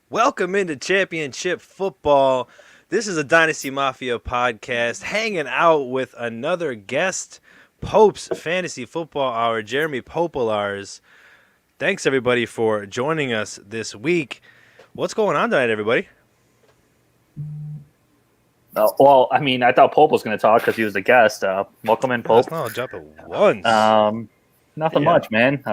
Welcome into Championship Football. This is a Dynasty Mafia podcast, hanging out with another guest, Pope's Fantasy Football Hour, Jeremy Popolars. Thanks, everybody, for joining us this week. What's going on tonight, everybody? I thought Pope was going to talk because he was a guest. Welcome in, Pope. I'll jump at once. Nothing much, man.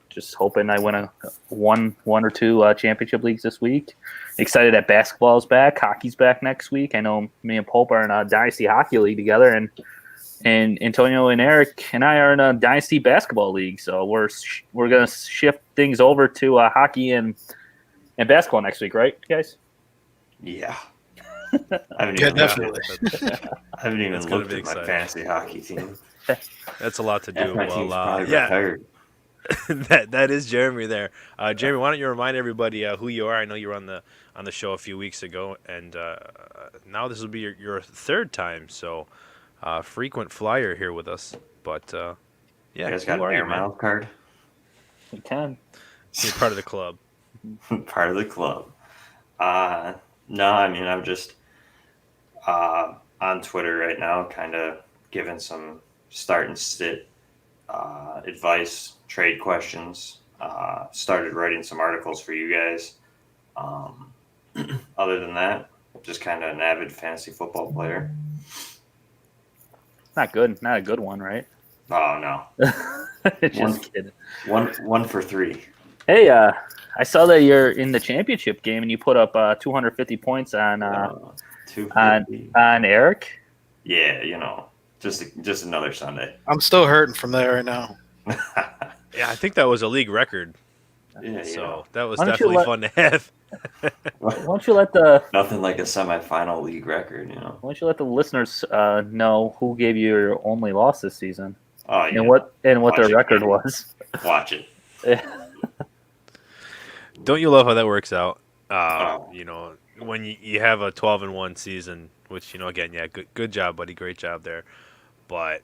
Just hoping I win one or two championship leagues this week. Excited that basketball's back, hockey's back next week. I know me and Pope are in a Dynasty Hockey League together, and Antonio and Eric and I are in a Dynasty Basketball League. So we're going to shift things over to hockey and basketball next week, right, guys? Yeah. Definitely. I haven't even looked at my fantasy hockey team. That's a lot to do. My team's probably retired. that is Jeremy there. Jeremy, why don't you remind everybody who you are? I know you were on the show a few weeks ago, and now this will be your third time, so frequent flyer here with us. But yeah, you guys got an Air Miles card? We can. You're part of the club. Part of the club. No, I mean, I'm just on Twitter right now, kind of giving some start and sit advice, trade questions. Started writing some articles for you guys. Other than that, just kind of an avid fantasy football player. Not a good one, right? Oh no, Just kidding. One for three. Hey, I saw that you're in the championship game and you put up 250 points on Eric. Yeah, just another Sunday. I'm still hurting from that right now. Yeah, I think that was a league record. Yeah, so that was definitely fun to have. Why don't you let the nothing like a semifinal league record, Why don't you let the listeners know who gave you your only loss this season? Oh, yeah. And what Watch their record was? Watch it. Don't you love how that works out? When you have a 12-1 season, which again, yeah, good job, buddy, great job there. But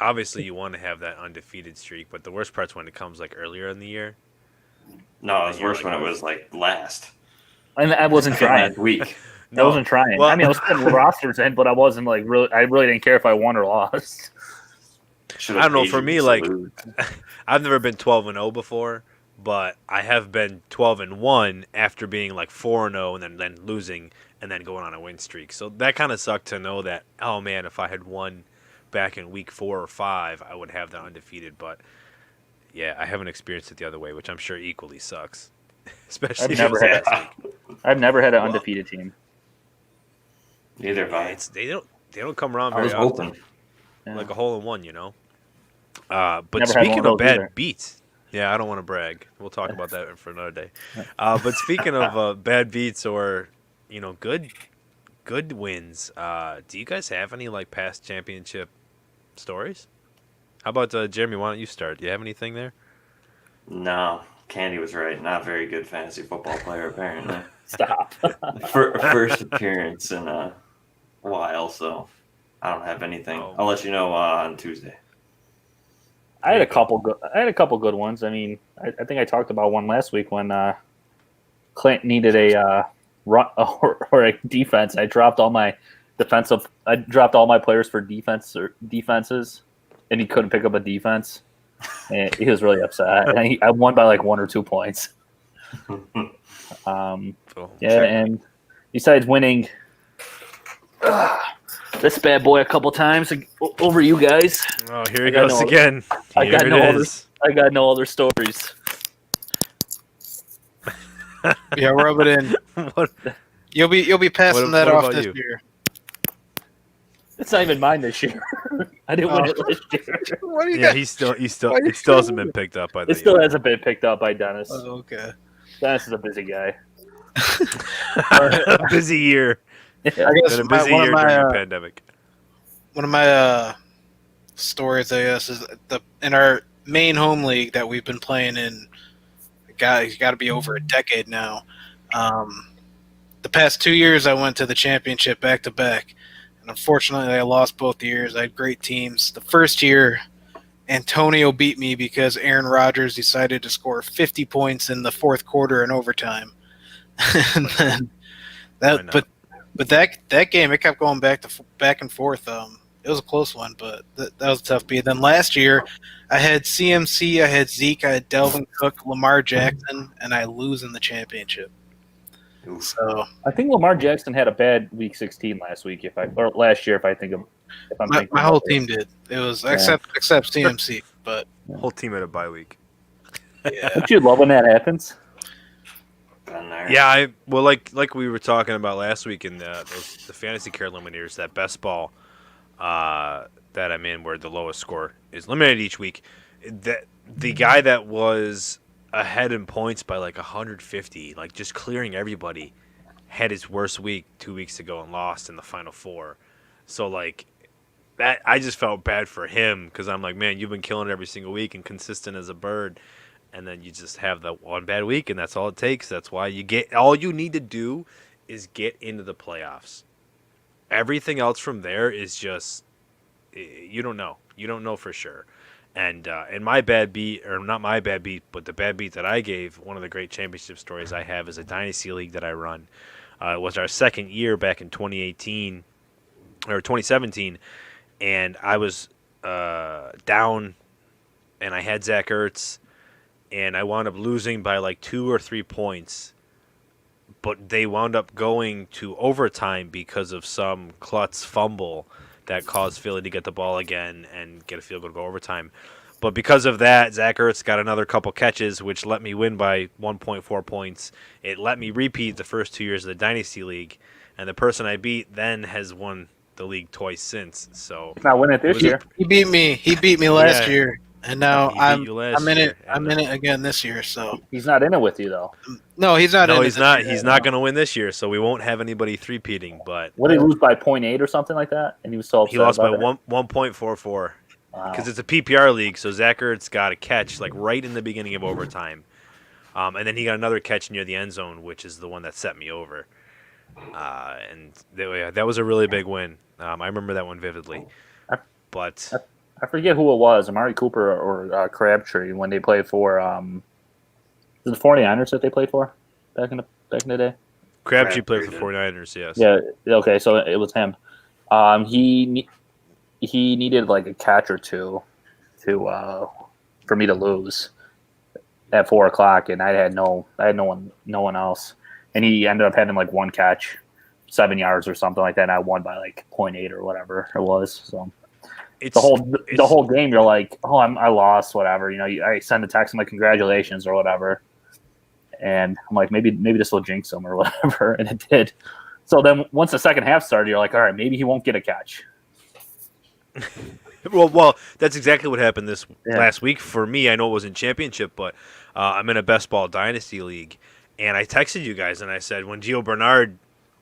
obviously, you want to have that undefeated streak. But the worst part's when it comes like earlier in the year. No, it was worse when it was like last. And I wasn't trying. Last week. I wasn't trying. Well, I mean, I was putting rosters in, but I wasn't like really. I really didn't care if I won or lost. I don't know. For me, like, I've never been 12-0 before, but I have been 12-1 after being like 4-0 and then losing and then going on a win streak. So that kind of sucked to know that. Oh man, if I had won back in week 4 or 5, I would have that undefeated. But yeah, I haven't experienced it the other way, which I'm sure equally sucks. Especially I've never had an undefeated team. Neither have I. They don't come around I very was often. hoping. Like a hole in one, But Never had speaking one of of those bad either. beats, yeah, I don't want to brag. We'll talk about that for another day. But speaking of bad beats or good wins, do you guys have any like past championship stories? How about Jeremy? Why don't you start? Do you have anything there? No, Candy was right. Not very good fantasy football player, apparently. Stop. First appearance in a while, so I don't have anything. Oh. I'll let you know on Tuesday. I had a couple good ones. I mean, I think I talked about one last week when Clint needed a run or a defense. I dropped all my players for defenses, and he couldn't pick up a defense. And he was really upset. And I won by like 1 or 2 points. And besides winning this bad boy a couple times over you guys. Oh, here he goes again. I got no other stories. Yeah, rub it in. What? You'll be passing that what off about this you? year. It's not even mine this year. I didn't win it last year. What do you Yeah, got? he still Why you it still hasn't been picked up by the. It still hasn't been picked up by Dennis. Oh, okay. Dennis is a busy guy. A busy year. I Been guess a busy year during the pandemic. one of my stories, I guess, is in our main home league that we've been playing in. He's got to be over a decade now. The past 2 years, I went to the championship back to back, and unfortunately, I lost both years. I had great teams. The first year, Antonio beat me because Aaron Rodgers decided to score 50 points in the fourth quarter in overtime. And then but that game, it kept going back and forth. It was a close one, but that was a tough beat. Then last year, I had CMC, I had Zeke, I had Delvin Cook, Lamar Jackson, and I lose in the championship. Oof. So I think Lamar Jackson had a bad Week 16 last year. If I'm thinking my whole team did. It was except CMC, but Whole team had a bye week. yeah. Don't you love when that happens? Been there. Yeah, like we were talking about last week in the fantasy care eliminators, that best ball that I'm in, where the lowest score is eliminated each week. That the guy that was ahead in points by like 150, like just clearing everybody, had his worst week 2 weeks ago and lost in the final four. So like that, I just felt bad for him because I'm like, man, you've been killing it every single week and consistent as a bird, and then you just have that one bad week, and that's all it takes. That's why all you need to do is get into the playoffs. Everything else from there is just you don't know for sure. And my bad beat, or not my bad beat, but the bad beat that I gave, one of the great championship stories I have is a dynasty league that I run. It was our second year back in 2018 or 2017, and I was down, and I had Zach Ertz, and I wound up losing by like 2 or 3 points. But they wound up going to overtime because of some klutz fumble that caused Philly to get the ball again and get a field goal to go overtime. But because of that, Zach Ertz got another couple catches, which let me win by 1.4 points. It let me repeat the first 2 years of the Dynasty League, and the person I beat then has won the league twice since. So Not winning it this year. He beat me last year, and now He beat I'm you last in year, it. I'm in it again this year. So He's not in it with you though. no, he's not. No, in it he's this not. year. He's not going to win this year, so we won't have anybody three-peating. But What did he lose by 0.8 or something like that? And he was so upset he lost by about it? 1.44 Wow. because it's a PPR league. So Zach Ertz got a catch like right in the beginning of overtime, and then he got another catch near the end zone, which is the one that set me over. And that was a really big win. I remember that one vividly. But I forget who it was, Amari Cooper or Crabtree, when they played for the 49ers that they played for back in the day. Crabtree played for did. 49ers, yes. Yeah. Okay. So it was him. He needed like a catch or two for me to lose at 4:00, and I had no one else, and he ended up having like one catch, 7 yards or something like that. And I won by like 0.8 or whatever it was. So the whole game, you're like, oh, I lost, whatever. You know, I send a text, I'm like, congratulations or whatever, and I'm like, maybe this will jinx him or whatever, and it did. So then once the second half started, you're like, all right, maybe he won't get a catch. Well, that's exactly what happened this last week for me. I know it was in championship, but I'm in a best ball dynasty league, and I texted you guys and I said when Gio Bernard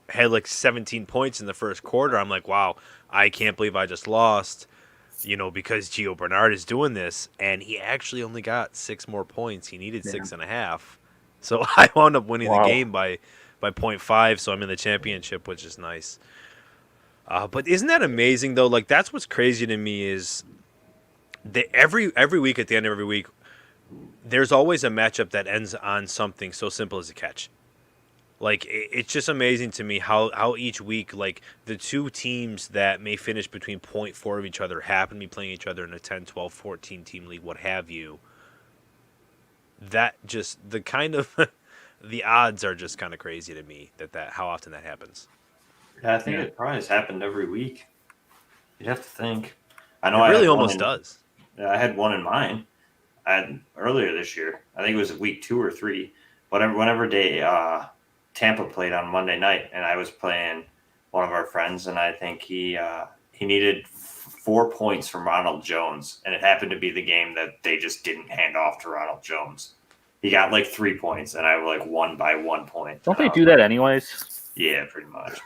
had like 17 points in the first quarter, I'm like, wow, I can't believe I just lost, because Gio Bernard is doing this, and he actually only got 6 more points. He needed 6.5, so I wound up winning the game by 0.5. So I'm in the championship, which is nice. But isn't that amazing though? Like that's what's crazy to me is that every week at the end of every week, there's always a matchup that ends on something so simple as a catch. Like it's just amazing to me how each week, like the two teams that may finish between 0.4 of each other happen to be playing each other in a 10, 12, 14 team league, what have you. That just the kind of the odds are just kind of crazy to me that how often that happens. Yeah, I think it probably has happened every week. You'd have to think. I know it I really had almost does. Yeah, I had one in mind. I had earlier this year. I think it was week 2 or 3. Whenever Tampa played on Monday night, and I was playing one of our friends, and I think he needed 4 points from Ronald Jones, and it happened to be the game that they just didn't hand off to Ronald Jones. He got like 3 points, and I like won by 1 point. Don't they do that anyways? Yeah, pretty much.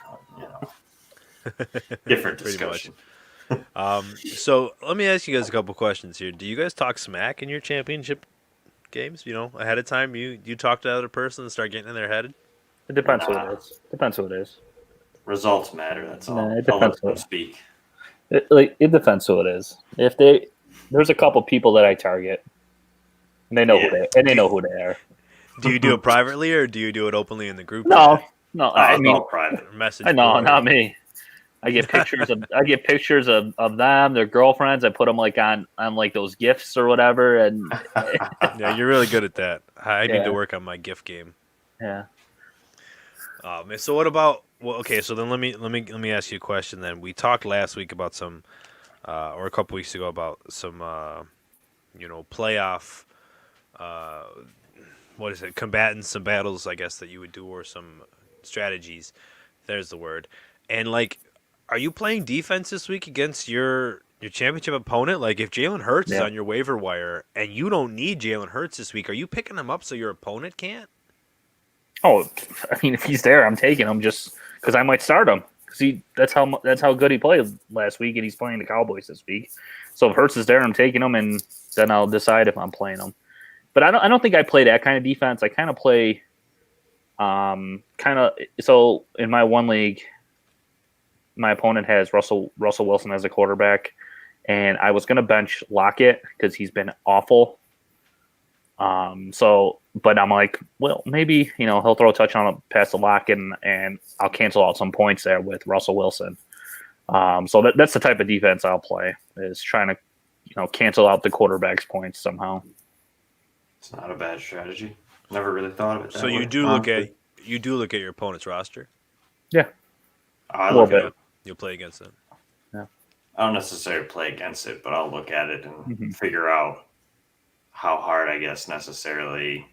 Different discussion. So let me ask you guys a couple questions here. Do you guys talk smack in your championship games? Ahead of time, you talk to the other person and start getting in their head? It depends who it is. Results matter. That's all. It I'll let depends them what- speak. It depends who it is. If There's a couple people that I target, and they know who they are. Do you do it privately or do you do it openly in the group? No, chat? I mean, all private. Or message no, board? not me. I get pictures of them, their girlfriends. I put them like on like those gifts or whatever, and Yeah, you're really good at that. I need Yeah. to work on my gift game. yeah. Man, so what about? Well, okay, so then let me ask you a question. Then we talked last week about some, or a couple weeks ago about some, playoff. What is it? Combatants, some battles, I guess that you would do, or some strategies. There's the word. And like, are you playing defense this week against your championship opponent? Like, if Jalen Hurts is Yeah. on your waiver wire and you don't need Jalen Hurts this week, are you picking him up so your opponent can't? Oh, I mean, if he's there, I'm taking him just because I might start him. Because that's how good he played last week, and he's playing the Cowboys this week. So if Hurts is there, I'm taking him, and then I'll decide if I'm playing him. But I don't think I play that kind of defense. I kind of play, So in my one league, my opponent has Russell Wilson as a quarterback, and I was going to bench Lockett because he's been awful. But I'm like, well, maybe he'll throw a touchdown past the Lockett, and I'll cancel out some points there with Russell Wilson. So that's the type of defense I'll play, is trying to cancel out the quarterback's points somehow. It's not a bad strategy. Never really thought of it. So you do look at your opponent's roster. I a little look at bit. it. You'll play against them. I don't necessarily play against it, but I'll look at it and Mhm. figure out how hard, I guess, necessarily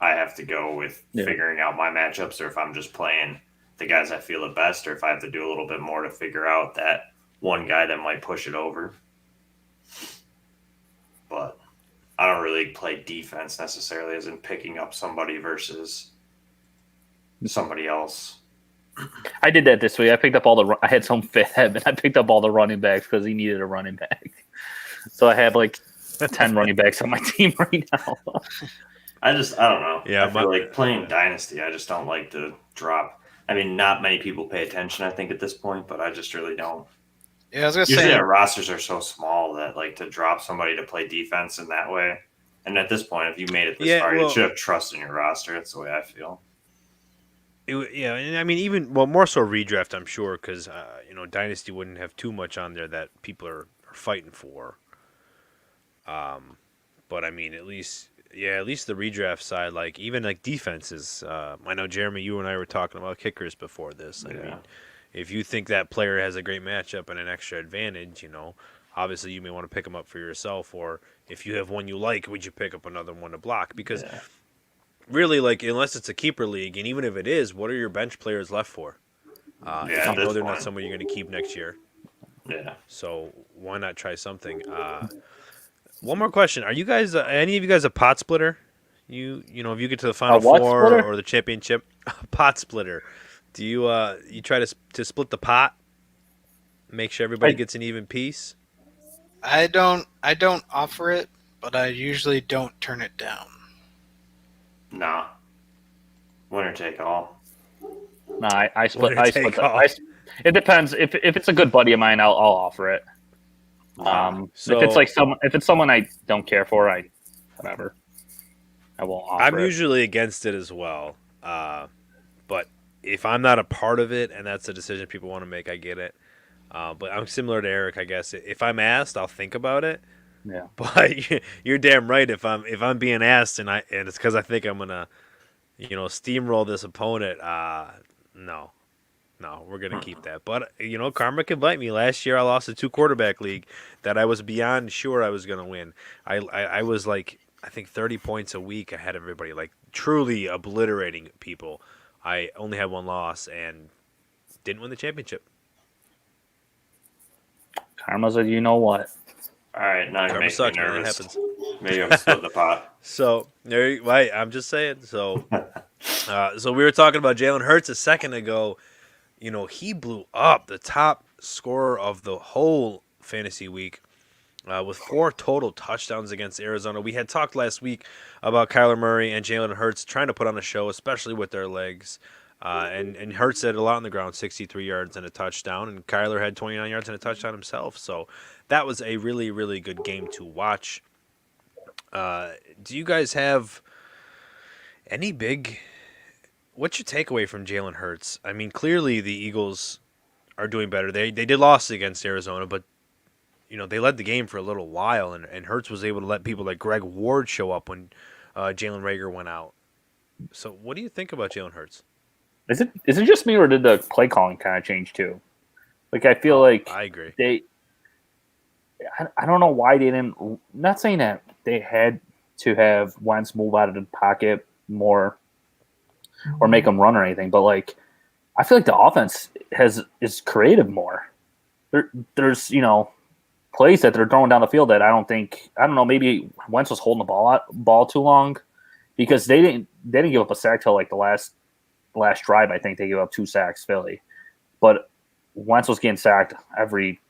I have to go with Yeah. figuring out my matchups, or if I'm just playing the guys I feel the best, or if I have to do a little bit more to figure out that one guy that might push it over. But I don't really play defense necessarily, as in picking up somebody versus somebody else. I did that this week. I picked up I had some fab, and I picked up all the running backs because he needed a running back. So I have like 10 running backs on my team right now. I don't know. Yeah, I feel like playing Dynasty, I just don't like to drop. I mean, not many people pay attention, I think, at this point, but I just really don't. Yeah, I was gonna Usually say. our rosters are so small that like to drop somebody to play defense in that way. And at this point, if you made it this far, you should have trust in your roster. That's the way I feel. Yeah, and I mean, more so redraft, I'm sure, because Dynasty wouldn't have too much on there that people are fighting for. But I mean, at least the redraft side, like even like defenses. I know Jeremy, you and I were talking about kickers before this. I mean, if you think that player has a great matchup and an extra advantage, obviously you may want to pick them up for yourself, or if you have one you like, would you pick up another one to block? Because really, like, unless it's a keeper league, and even if it is, what are your bench players left for? If you know they're not someone you're going to keep next year. Yeah. So why not try something? One more question: are you guys, any of you guys, a pot splitter? If you get to the Final Four splitter? or the championship, pot splitter. Do you you try to split the pot, make sure everybody gets an even piece? I don't offer it, but I usually don't turn it down. Nah. Winner take all. No, I split. Winner I take split. all. It depends. If it's a good buddy of mine, I'll offer it. So if it's someone I don't care for, I won't offer I'm it. usually against it as well. But if I'm not a part of it and that's a decision people want to make, I get it. But I'm similar to Eric, I guess. If I'm asked, I'll think about it. Yeah. But you're damn right. If I'm being asked and it's because I think I'm gonna, steamroll this opponent. No, we're gonna keep that. But karma can bite me. Last year I lost a 2-quarterback league that I was beyond sure I was gonna win. I was like, I think 30 points a week ahead of everybody, like truly obliterating people. I only had one loss and didn't win the championship. Karma's a you know what. All right, now you're Karma making sucks, me man. It nervous. happens. Maybe I'm splitting the pot. So right, I'm just saying. So, so we were talking about Jalen Hurts a second ago. He blew up, the top scorer of the whole fantasy week, with 4 total touchdowns against Arizona. We had talked last week about Kyler Murray and Jalen Hurts trying to put on a show, especially with their legs. And Hurts had a lot on the ground, 63 yards and a touchdown, and Kyler had 29 yards and a touchdown himself. So that was a really, really good game to watch. Do you guys have any big? What's your takeaway from Jalen Hurts? I mean, clearly the Eagles are doing better. They did lose against Arizona, but they led the game for a little while, and Hurts was able to let people like Greg Ward show up when Jalen Reagor went out. So what do you think about Jalen Hurts? Is it just me, or did the play calling kind of change too? Like, I feel like I agree. I don't know why they didn't. Not saying that they had to have Wentz move out of the pocket more or make him run or anything, but like, I feel like the offense is creative more. There's plays that they're throwing down the field that I don't know, maybe Wentz was holding the ball too long, because they didn't give up a sack till like the last drive. I think they gave up 2 sacks, Philly, but Wentz was getting sacked every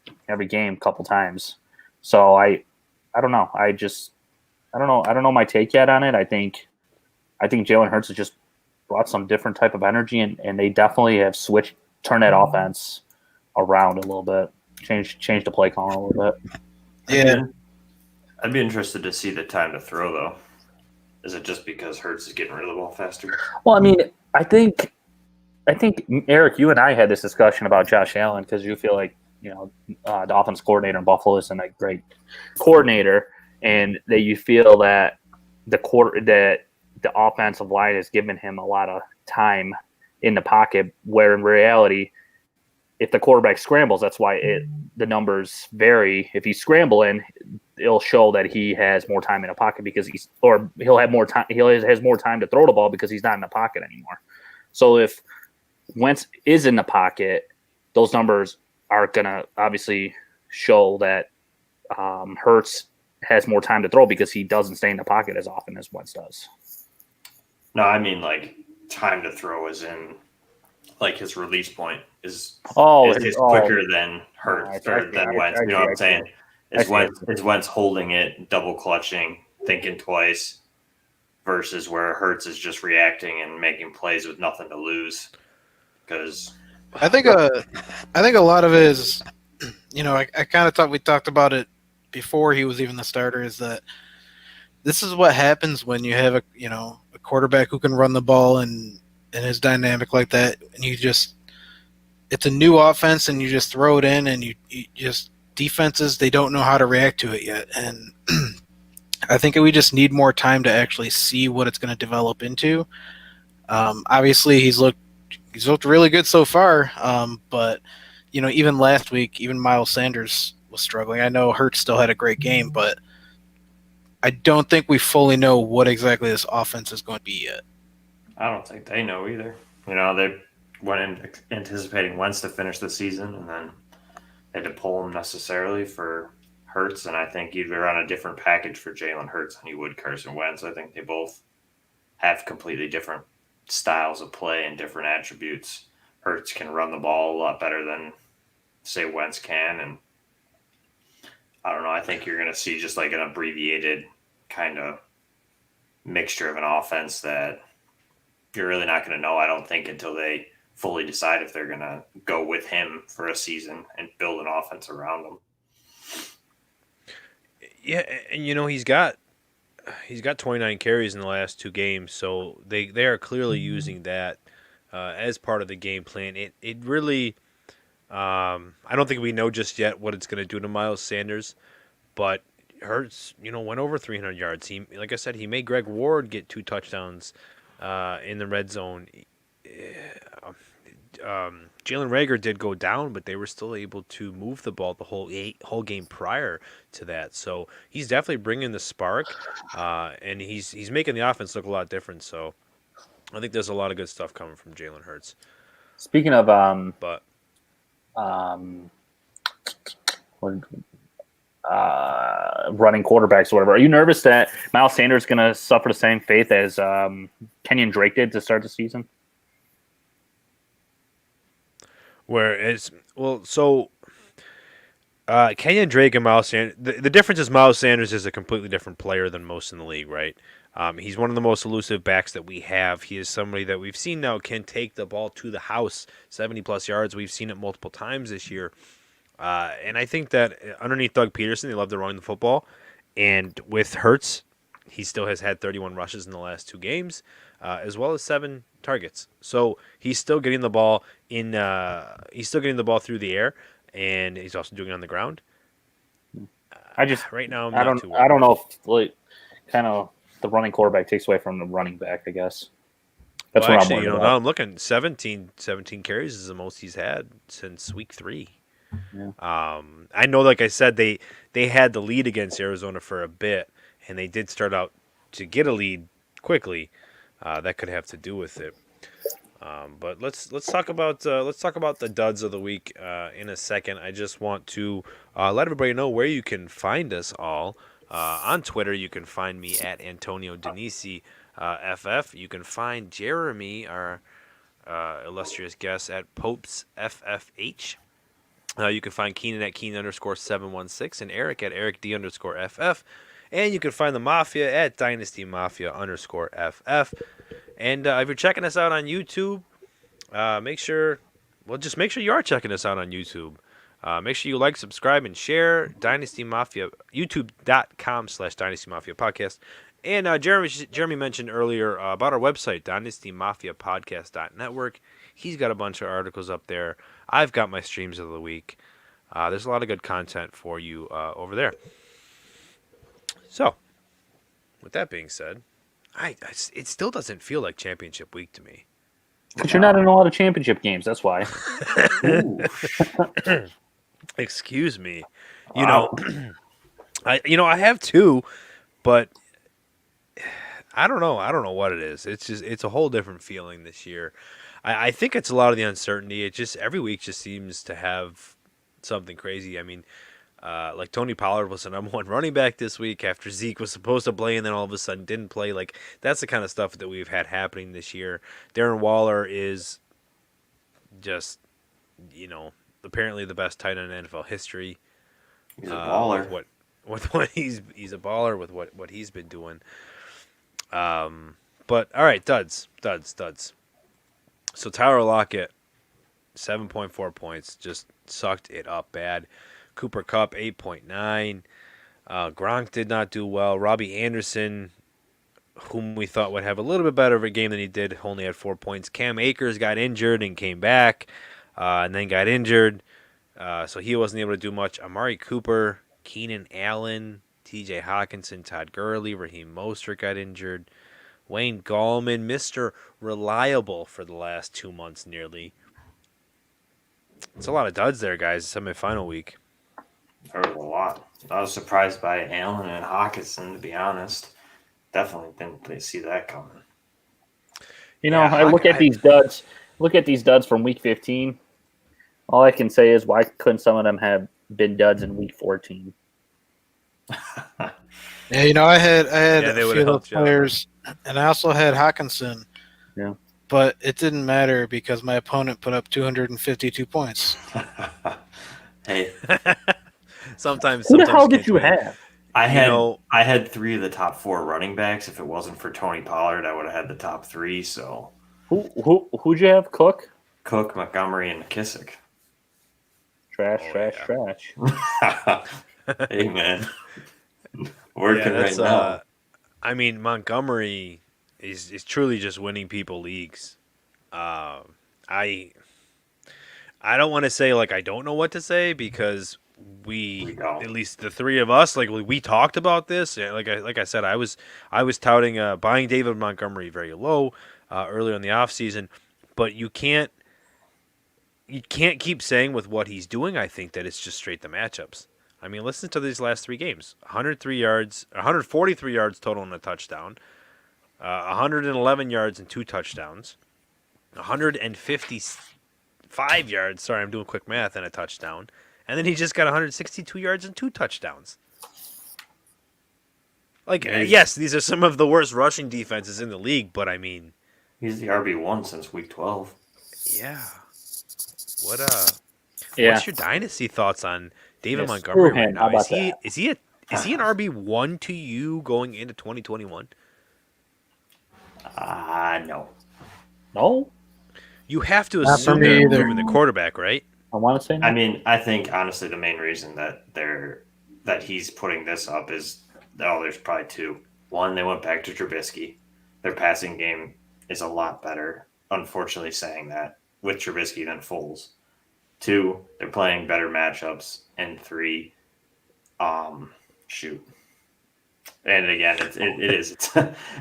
game a couple times. So I don't know. I don't know. I don't know my take yet on it. I think Jalen Hurts has just brought some different type of energy, and they definitely have turned that offense around a little bit, change the play calling a little bit. Yeah, I'd be interested to see the time to throw, though. Is it just because Hurts is getting rid of the ball faster? Well, I mean, I think Eric, you and I had this discussion about Josh Allen, because you feel like the offense coordinator in Buffalo isn't a great coordinator, and that you feel that the offensive line has given him a lot of time in the pocket, where in reality, if the quarterback scrambles, that's why the numbers vary. If he's scrambling, it'll show that he has more time in the pocket because he'll have more time. He has more time to throw the ball because he's not in the pocket anymore. So if Wentz is in the pocket, those numbers are gonna obviously show that Hurts has more time to throw because he doesn't stay in the pocket as often as Wentz does. No, I mean like time to throw is in like his release point is quicker than Hurts or than Wentz. You know what I'm saying? Is Wentz holding it, double clutching, thinking twice, versus where Hurts is just reacting and making plays with nothing to lose. Because I think a lot of it is, I kind of thought we talked about it before he was even the starter, is that this is what happens when you have a quarterback who can run the ball and is dynamic like that, and it's a new offense and you just throw it in, and you just defenses, they don't know how to react to it yet, and I think we just need more time to actually see what it's going to develop into. Obviously, he's looked really good so far, but even last week, even Miles Sanders was struggling. I know Hurts still had a great game, but I don't think we fully know what exactly this offense is going to be yet. I don't think they know either. They went in anticipating Wentz to finish the season, and then they had to pull him necessarily for Hurts, and I think you'd run a different package for Jalen Hurts than you would Carson Wentz. I think they both have completely different styles of play and different attributes. Hurts can run the ball a lot better than, say, Wentz can, and I don't know. I think you're going to see just like an abbreviated kind of mixture of an offense that you're really not going to know, I don't think, until they fully decide if they're going to go with him for a season and build an offense around him. Yeah, and he's got 29 carries in the last 2 games, so they are clearly using that as part of the game plan. It really, I don't think we know just yet what it's going to do to Miles Sanders, but Hurts, went over 300 yards. He, like I said, he made Greg Ward get 2 touchdowns in the red zone. Jalen Reagor did go down, but they were still able to move the ball the whole game prior to that. So he's definitely bringing the spark, and he's making the offense look a lot different. So I think there's a lot of good stuff coming from Jalen Hurts. Speaking of running quarterbacks or whatever, are you nervous that Miles Sanders is going to suffer the same fate as Kenyon Drake did to start the season? Kenyon Drake and Miles Sanders. The difference is Miles Sanders is a completely different player than most in the league, right? He's one of the most elusive backs that we have. He is somebody that we've seen now can take the ball to the house, 70-plus yards. We've seen it multiple times this year. And I think that underneath Doug Peterson, they love to run the football. And with Hurts, he still has had 31 rushes in the last 2 games, as well as 7 targets. So he's still getting the ball in. He's still getting the ball through the air, and he's also doing it on the ground. I just right now, I don't know if like kind of the running quarterback takes away from the running back. I guess that's well, what actually, I'm worried now about. I'm looking 17 carries is the most he's had since week 3. Yeah. I know, like I said, they had the lead against Arizona for a bit, and they did start out to get a lead quickly. That could have to do with it. But let's talk about the duds of the week in a second. I just want to let everybody know where you can find us all. On Twitter, you can find me at Antonio Denisi FF. You can find Jeremy, our illustrious guest, at Popes FFH. You can find Keenan at Keenan_716 and Eric at EricD_FF. And you can find the Mafia at DynastyMafia_FF. And if you're checking us out on YouTube, make sure you are checking us out on YouTube. Make sure you like, subscribe, and share Dynasty Mafia, youtube.com/Dynasty Mafia Podcast. And Jeremy mentioned earlier about our website, DynastyMafiaPodcast.network. He's got a bunch of articles up there. I've got my streams of the week. There's a lot of good content for you over there. So, with that being said, it still doesn't feel like championship week to me. Because you're not in a lot of championship games. That's why. Excuse me. Wow. I have 2, but I don't know. I don't know what it is. It's a whole different feeling this year. I think it's a lot of the uncertainty. It just every week just seems to have something crazy. I mean, like Tony Pollard was the number 1 running back this week after Zeke was supposed to play and then all of a sudden didn't play. Like, that's the kind of stuff that we've had happening this year. Darren Waller is just, apparently the best tight end in NFL history. He's a baller. With what he's a baller with what he's been doing. But all right, duds. So Tyler Lockett, 7.4 points, just sucked it up bad. Cooper Kupp, 8.9. Gronk did not do well. Robbie Anderson, whom we thought would have a little bit better of a game than he did, only had 4 points. Cam Akers got injured and came back, and then got injured, so he wasn't able to do much. Amari Cooper, Keenan Allen, T.J. Hawkinson, Todd Gurley, Raheem Mostert got injured. Wayne Gallman, Mr. Reliable for the last 2 months nearly. It's a lot of duds there, guys. Semi-final week. There was a lot. I was surprised by Allen and Hawkinson, to be honest. Definitely didn't see that coming. I look at these duds. Look at these duds from week 15. All I can say is, why couldn't some of them have been duds in week 14? Yeah, I had a they few would've of those helped you out. players, and I also had Hawkinson. Yeah. But it didn't matter because my opponent put up 252 points. Hey, Sometimes Who the hell you did can't you win. have? I had 3 of the top 4 running backs. If it wasn't for Tony Pollard, I would have had the top 3. So Who'd you have? Cook? Cook, Montgomery, and McKissick. Trash. Hey, man. Working that's, right now. I mean, Montgomery is truly just winning people leagues. I don't want to say like I don't know what to say because we don't. at least the 3 of us, like we talked about this. Like I said, I was touting buying David Montgomery very low earlier in the offseason, but you can't keep saying with what he's doing. I think that it's just straight the matchups. I mean, listen to these last 3 games: 103 yards, 143 yards total and a touchdown, 111 yards and 2 touchdowns, 155 yards. Sorry, I'm doing quick math, and a touchdown. And then he just got 162 yards and 2 touchdowns. Like, yes, these are some of the worst rushing defenses in the league, but I mean, He's the RB1 since week 12. yeah. What's your dynasty thoughts on David Yeah, Montgomery screw right him. How now about that? is he an RB1 to you going into 2021? No. No, You have to Not for assume me they're either. improving the quarterback, right? I want to say no. I mean, I think honestly the main reason that he's putting this up is there's probably two. One, they went back to Trubisky. Their passing game is a lot better. Unfortunately, saying that with Trubisky than Foles. Two, they're playing better matchups, and three, shoot. And again, it's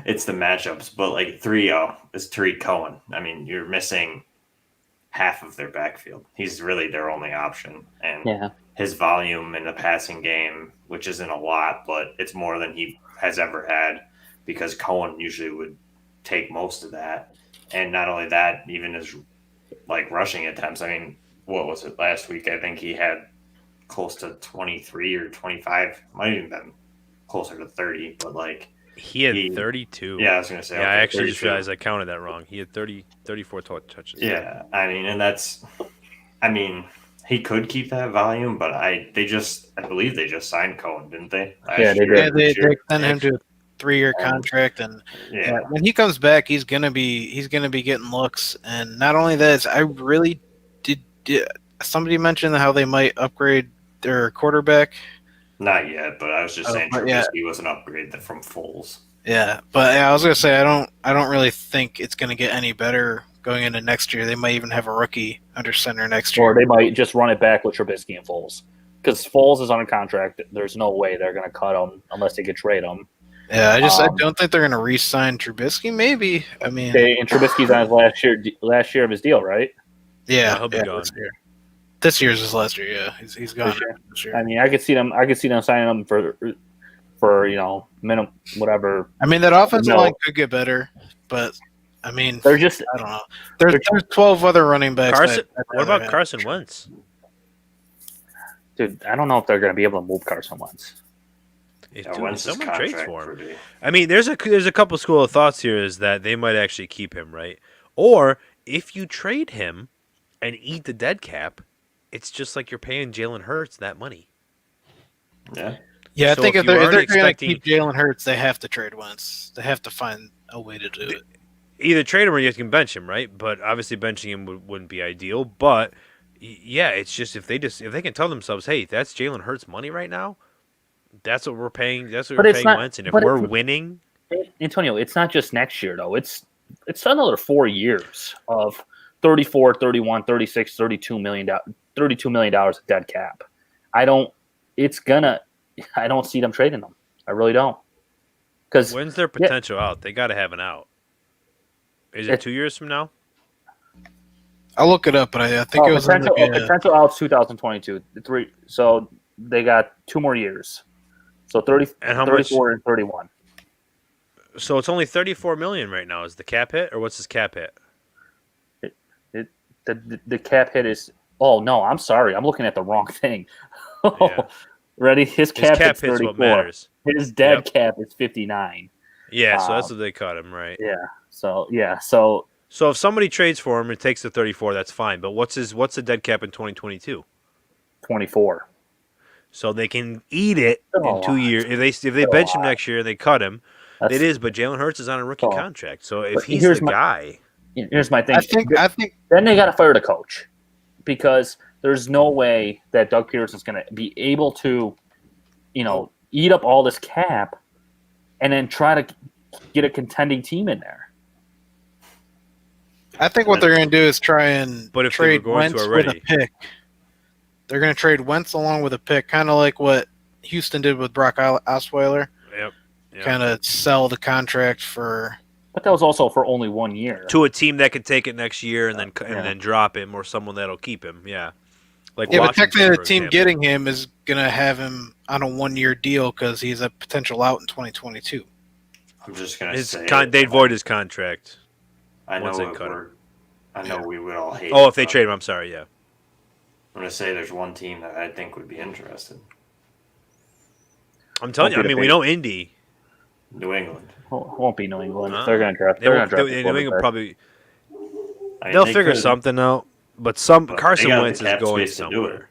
it's the matchups, but like three, is Tariq Cohen. I mean, you're missing half of their backfield. He's really their only option, and Yeah. his volume in the passing game, which isn't a lot, but it's more than he has ever had, because Cohen usually would take most of that. And not only that, even his like rushing attempts. I mean, what was it last week? I think he had close to 23 or 25, might even been closer to 30, but like He had 32. Yeah, I was going to say. Yeah, okay, I actually 32. just realized I counted that wrong. He had 34 touches. Yeah, I mean, and that's, he could keep that volume, but I believe they just signed Cohen, didn't they? Yeah, they did. Yeah, they extended him to a 3-year contract, and Yeah. when he comes back, he's gonna be getting looks. And not only that, I really did. Somebody mentioned how they might upgrade their quarterback. Not yet, but I was just saying but Trubisky was an upgrade from Foles. Yeah, but I was gonna say I don't really think it's gonna get any better going into next year. They might even have a rookie under center next year. Or they might just run it back with Trubisky and Foles. Because Foles is on a contract. There's no way they're going to cut him unless they could trade him. Yeah, I don't think they're gonna re-sign Trubisky. Maybe. I mean, And Trubisky's on his last year of his deal, right? yeah, he'll be gone. This year's his last year. Yeah, he's gone this year. I mean, I could see them signing him for minimum whatever. I mean, that offensive line could get better, but I mean, They're just I don't know. There's 12 other running backs. What about Carson Wentz? dude. I don't know if they're going to be able to move Carson Wentz. If Wentz's someone trades contract for him. pretty- I mean, there's a couple school of thoughts here is that they might actually keep him, right? Or if you trade him and eat the dead cap, it's just like you're paying Jalen Hurts that money. Yeah. Yeah, I So think if if they're you aren't going to expecting- keep Jalen Hurts, they have to trade Wentz. They have to find a way to do it. Either trade him or you can bench him, right? But obviously benching him wouldn't be ideal. But yeah, it's just if they can tell themselves, hey, that's Jalen Hurts' money right now. That's what we're paying. That's what But we're it's paying not- Wentz, and if but we're it's- winning, Antonio, it's not just next year though. It's another 4 years of 34, 31, 36, 32 million dollars of dead cap. I don't see them trading them. I really don't. Because when's their potential out? They got to have an out. Is it 2 years from now? I'll look it up, but I think it was potential out's 2022. So they got 2 more years. So 30, And how 34 and 31. So it's only $34 million right now. Is the cap hit, or what's his cap hit? The cap hit is. Oh no, I'm sorry. I'm looking at the wrong thing. Yeah. Ready? His cap hit's hit's 34. what matters. His dead cap is 59. Yeah, so that's what they cut him, right? Yeah. So So if somebody trades for him and takes the 34, that's fine. But what's the dead cap in 2022? 24. So they can eat it Oh, in 2 years. If they bench him next year and they cut him, That's- it is. But Jalen Hurts is on a rookie Oh. contract. So if But he's here's the my- guy, Here's my thing. I think Then they got to fire the coach because there's no way that Doug Peterson's going to be able to, eat up all this cap and then try to get a contending team in there. what they're going to do is try and But if they were trade going to Wentz with a already- pick. They're going to trade Wentz along with a pick, kind of like what Houston did with Brock Osweiler. Yep. Kind of sell the contract for. But that was also for only 1 year. to a team that could take it next year and then Yeah. and then drop him, or someone that'll keep him. Yeah. Like Yeah, but Washington, technically for the team example. getting him is going to have him on a 1-year deal because he's a potential out in 2022. I'm just gonna say they'd void his contract. I know once they what cut we're- I know we would all hate. Oh, it, if they but trade him, I'm sorry. Yeah. I'm gonna say there's one team that I think would be interested. I'm telling you. I Won't be mean, the we big- know Indy. New England. Won't be New England. Huh? They're going to draft. They They're going won't, to draft. New a England quarterback. probably. I mean, They'll they figure could, something out. But but they Carson got the Wentz is cap going space to do it. somewhere.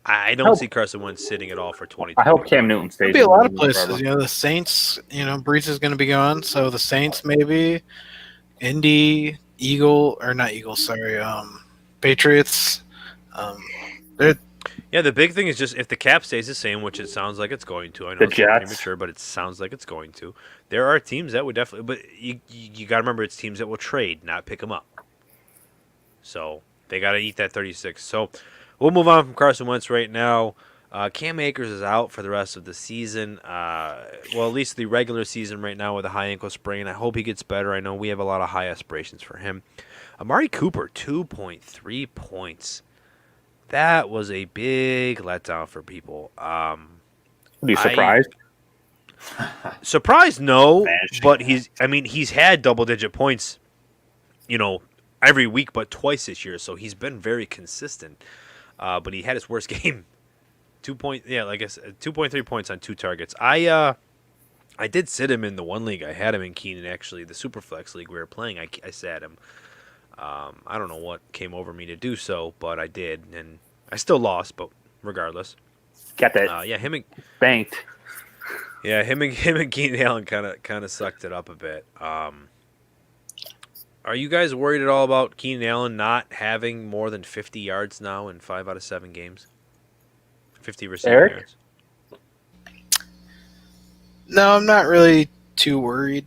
I don't see Carson Wentz sitting at all for 20. I hope Cam Newton stays. There'll be a in lot the of league places. forever. You know, the Saints. You know, Breeze is going to be gone, so the Saints maybe, Indy, Eagle or not Eagles. Sorry, Patriots. They're Yeah, the big thing is just if the cap stays the same, which it sounds like it's going to. I know The it's Jets. premature, but it sounds like it's going to. There are teams that would definitely, but you got to remember it's teams that will trade, not pick them up. So they got to eat that 36. So we'll move on from Carson Wentz right now. Cam Akers is out for the rest of the season. Well, at least the regular season right now with a high ankle sprain. I hope he gets better. I know we have a lot of high aspirations for him. Amari Cooper, 2.3 points. That was a big letdown for people. Are you surprised? Surprised, no, Vanishing. but he's had double-digit points, every week, but twice this year, so he's been very consistent. But he had his worst game. 2.3 points on 2 targets. I did sit him in the one league. I had him in Keenan, actually, the Superflex league we were playing. I sat him. I don't know what came over me to do so, but I did, and I still lost. But regardless, Got that him and banked. him and Keenan Allen kind of sucked it up a bit. Are you guys worried at all about Keenan Allen not having more than 50 yards now in 5 out of 7 games? 50 receiving Eric? yards. No, I'm not really too worried.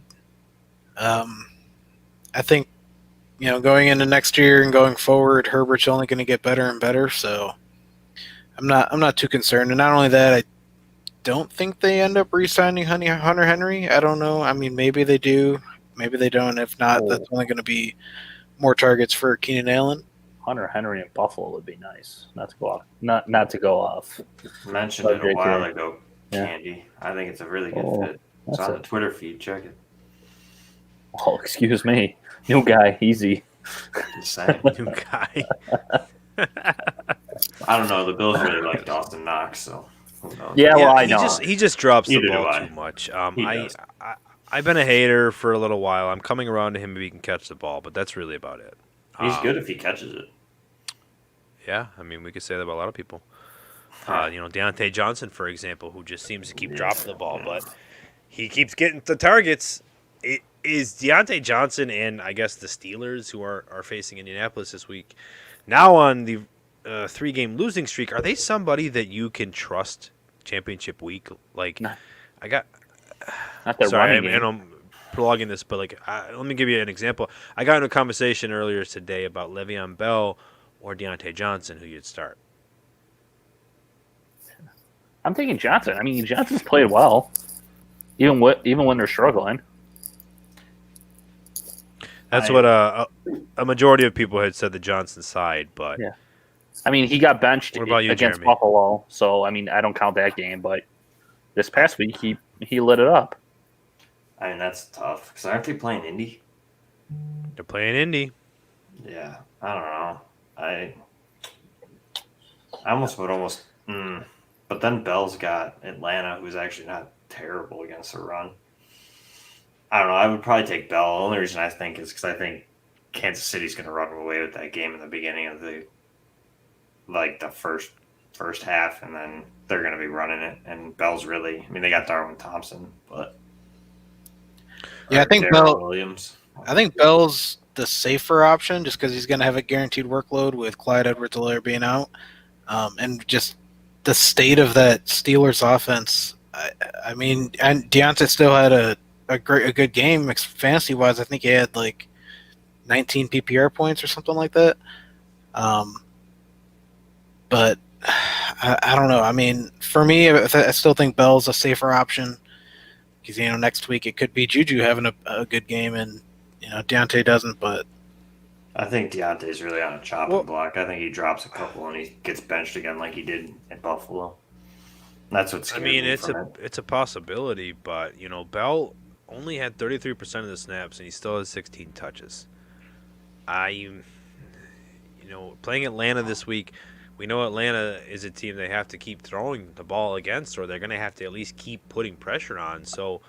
I think, going into next year and going forward, Herbert's only going to get better and better. So I'm not too concerned. And not only that, I don't think they end up re-signing Hunter Henry. I don't know. I mean, maybe they do, maybe they don't. If not, that's only going to be more targets for Keenan Allen. Hunter Henry in Buffalo would be nice. Not to go off. Not to go off. Mentioned it a Great while career. ago, Yeah. Candy. I think it's a really good Oh, fit. It's that's on it. the Twitter feed. Check it. Oh, excuse me. New guy, easy. Just saying. New guy. I don't know. The Bills really like Dawson Knox, so who knows? Yeah, well, I he know. he just drops the Neither do ball I. too much. He does. I've been a hater for a little while. I'm coming around to him if he can catch the ball, but that's really about it. He's good if he catches it. Yeah, I mean, we could say that about a lot of people. Deontay Johnson, for example, who just seems to keep dropping the ball, but he keeps getting the targets. It is Deontay Johnson and I guess the Steelers, who are facing Indianapolis this week, now on the 3-game losing streak. Are they somebody that you can trust championship week? Like, No. I got. Not their Sorry, running game. and I'm prologuing this, but let me give you an example. I got into a conversation earlier today about Le'Veon Bell or Deontay Johnson, who you'd start. I'm thinking Johnson. I mean, Johnson's played well, even when they're struggling. That's what a majority of people had said the Johnson side, but Yeah. I mean, he got benched What about you, against Jeremy? Buffalo, so I mean, I don't count that game. But this past week, he lit it up. I mean, that's tough. Because aren't they playing Indy? they're playing Indy. Yeah. I don't know. I almost would almost. But then Bell's got Atlanta, who's actually not terrible against the run. I don't know. I would probably take Bell. The only reason I think is because I think Kansas City's going to run away with that game in the beginning of the first half, and then they're going to be running it. And Bell's really. I mean, they got Darwin Thompson, but Yeah, I think Darrell Bell. Williams. I think Bell's the safer option just because he's going to have a guaranteed workload with Clyde Edwards-Helaire being out, and just the state of that Steelers offense. I mean, and Deontay still had a good game fantasy wise. I think he had like 19 PPR points or something like that. But I don't know. I mean, for me, I still think Bell's a safer option because next week it could be Juju having a good game and Deontay doesn't. But I think Deontay's really on a chopping Well- block. I think he drops a couple and he gets benched again like he did at Buffalo. That's what's. I mean, it's a possibility, but Bell only had 33% of the snaps, and he still has 16 touches. Playing Atlanta this week, we know Atlanta is a team they have to keep throwing the ball against, or they're going to have to at least keep putting pressure on. So,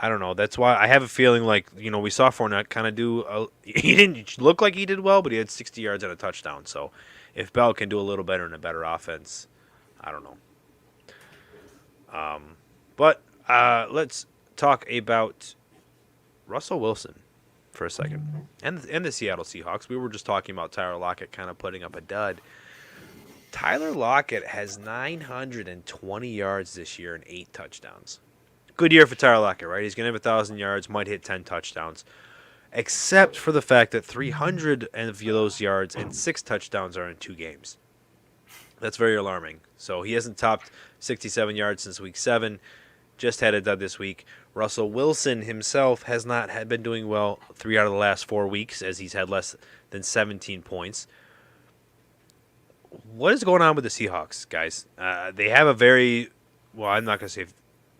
I don't know. That's why I have a feeling like, we saw Fournette kind of do he didn't look like he did well, but he had 60 yards and a touchdown. So, if Bell can do a little better in a better offense, I don't know. But let's talk about Russell Wilson for a second, and the Seattle Seahawks. We were just talking about Tyler Lockett kind of putting up a dud. Tyler Lockett has 920 yards this year and 8 touchdowns. Good year for Tyler Lockett, right? He's going to have 1,000 yards, might hit 10 touchdowns. Except for the fact that 300 of those yards and 6 touchdowns are in 2 games. That's very alarming. So he hasn't topped 67 yards since week 7. Just had a dud this week. Russell Wilson himself has not been doing well 3 out of the last 4 weeks, as he's had less than 17 points. What is going on with the Seahawks, guys? They have a very, well, I'm not going to say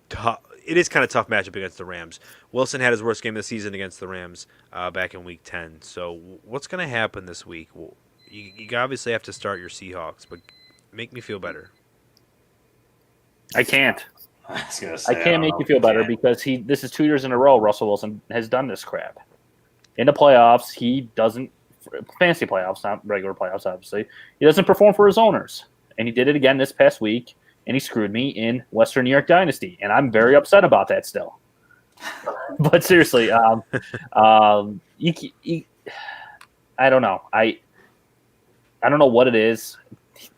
tough. It is kind of tough matchup against the Rams. Wilson had his worst game of the season against the Rams back in Week 10. So what's going to happen this week? Well, you obviously have to start your Seahawks, but make me feel better. I can't. I was gonna say, I can't make you feel better because this is 2 years in a row Russell Wilson has done this crap. In the playoffs, he doesn't fantasy playoffs, not regular playoffs, obviously. He doesn't perform for his owners. And he did it again this past week, and he screwed me in Western New York Dynasty. And I'm very upset about that still. But seriously, I don't know. I don't know what it is.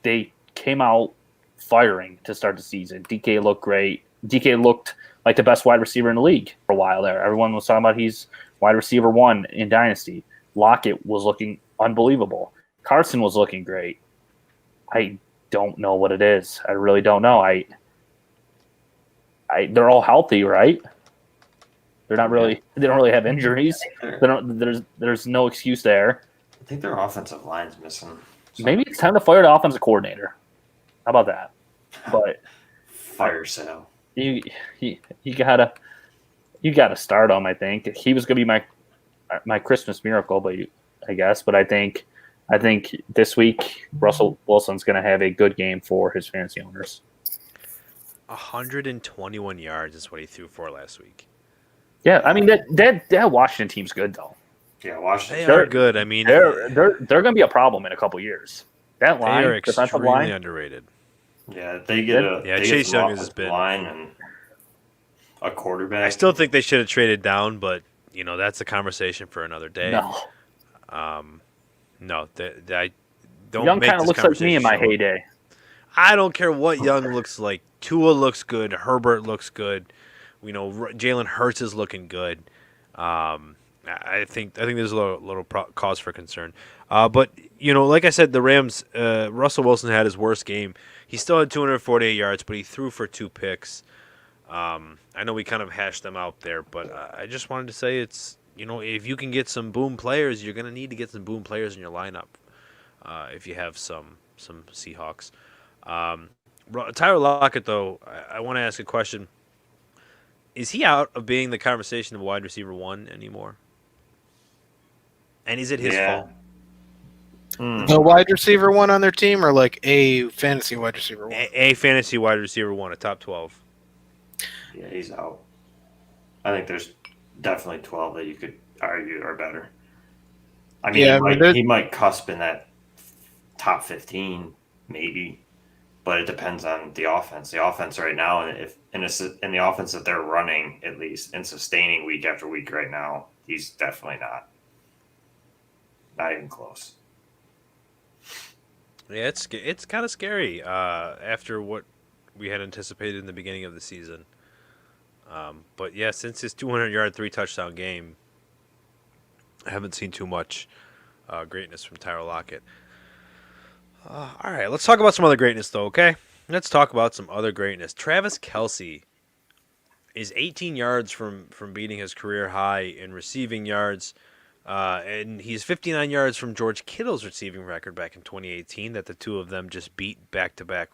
They came out firing to start the season. DK looked great. DK looked like the best wide receiver in the league for a while there. Everyone was talking about he's wide receiver 1 in Dynasty. Lockett was looking unbelievable. Carson was looking great. I don't know what it is. I really don't know. They're all healthy, right? They're not really. They don't really have injuries. There's no excuse there. I think their offensive line's missing. Maybe it's time to fire the offensive coordinator. How about that? But fire sale. You gotta start him. I think he was gonna be my Christmas miracle, but I guess. But I think this week Russell Wilson's gonna have a good game for his fantasy owners. 121 yards is what he threw for last week. Yeah, I mean that Washington team's good though. Yeah, Washington. They are good. I mean, they're gonna be a problem in a couple years. That line, they are defensive line, extremely underrated. Yeah, they get Chase Young has been line and a quarterback. I still think they should have traded down, but that's a conversation for another day. No, I don't. Young kind of looks like me in my heyday. I don't care what Young looks like. Tua looks good. Herbert looks good. Jalen Hurts is looking good. I think there's a little cause for concern. But like I said, the Rams. Russell Wilson had his worst game. He still had 248 yards, but he threw for 2 picks. I know we kind of hashed them out there, but I just wanted to say it's if you can get some boom players, you're gonna need to get some boom players in your lineup. If you have some Seahawks. Tyler Lockett, though, I want to ask a question. Is he out of being the conversation of wide receiver 1 anymore? And is it his fault? The wide receiver 1 on their team, or like a fantasy wide receiver 1? A fantasy wide receiver 1, a top 12. Yeah, he's out. I think there's definitely 12 that you could argue are better. I mean, he might cusp in that top 15, maybe, but it depends on the offense. The offense right now, if in the offense that they're running, at least, and sustaining week after week right now, he's definitely not even close. Yeah, it's kind of scary after what we had anticipated in the beginning of the season. But yeah, since his 200-yard, 3-touchdown game, I haven't seen too much greatness from Tyler Lockett. All right, let's talk about some other greatness, though, okay? Let's talk about some other greatness. Travis Kelce is 18 yards from beating his career high in receiving yards, and he's 59 yards from George Kittle's receiving record back in 2018 that the two of them just beat back-to-back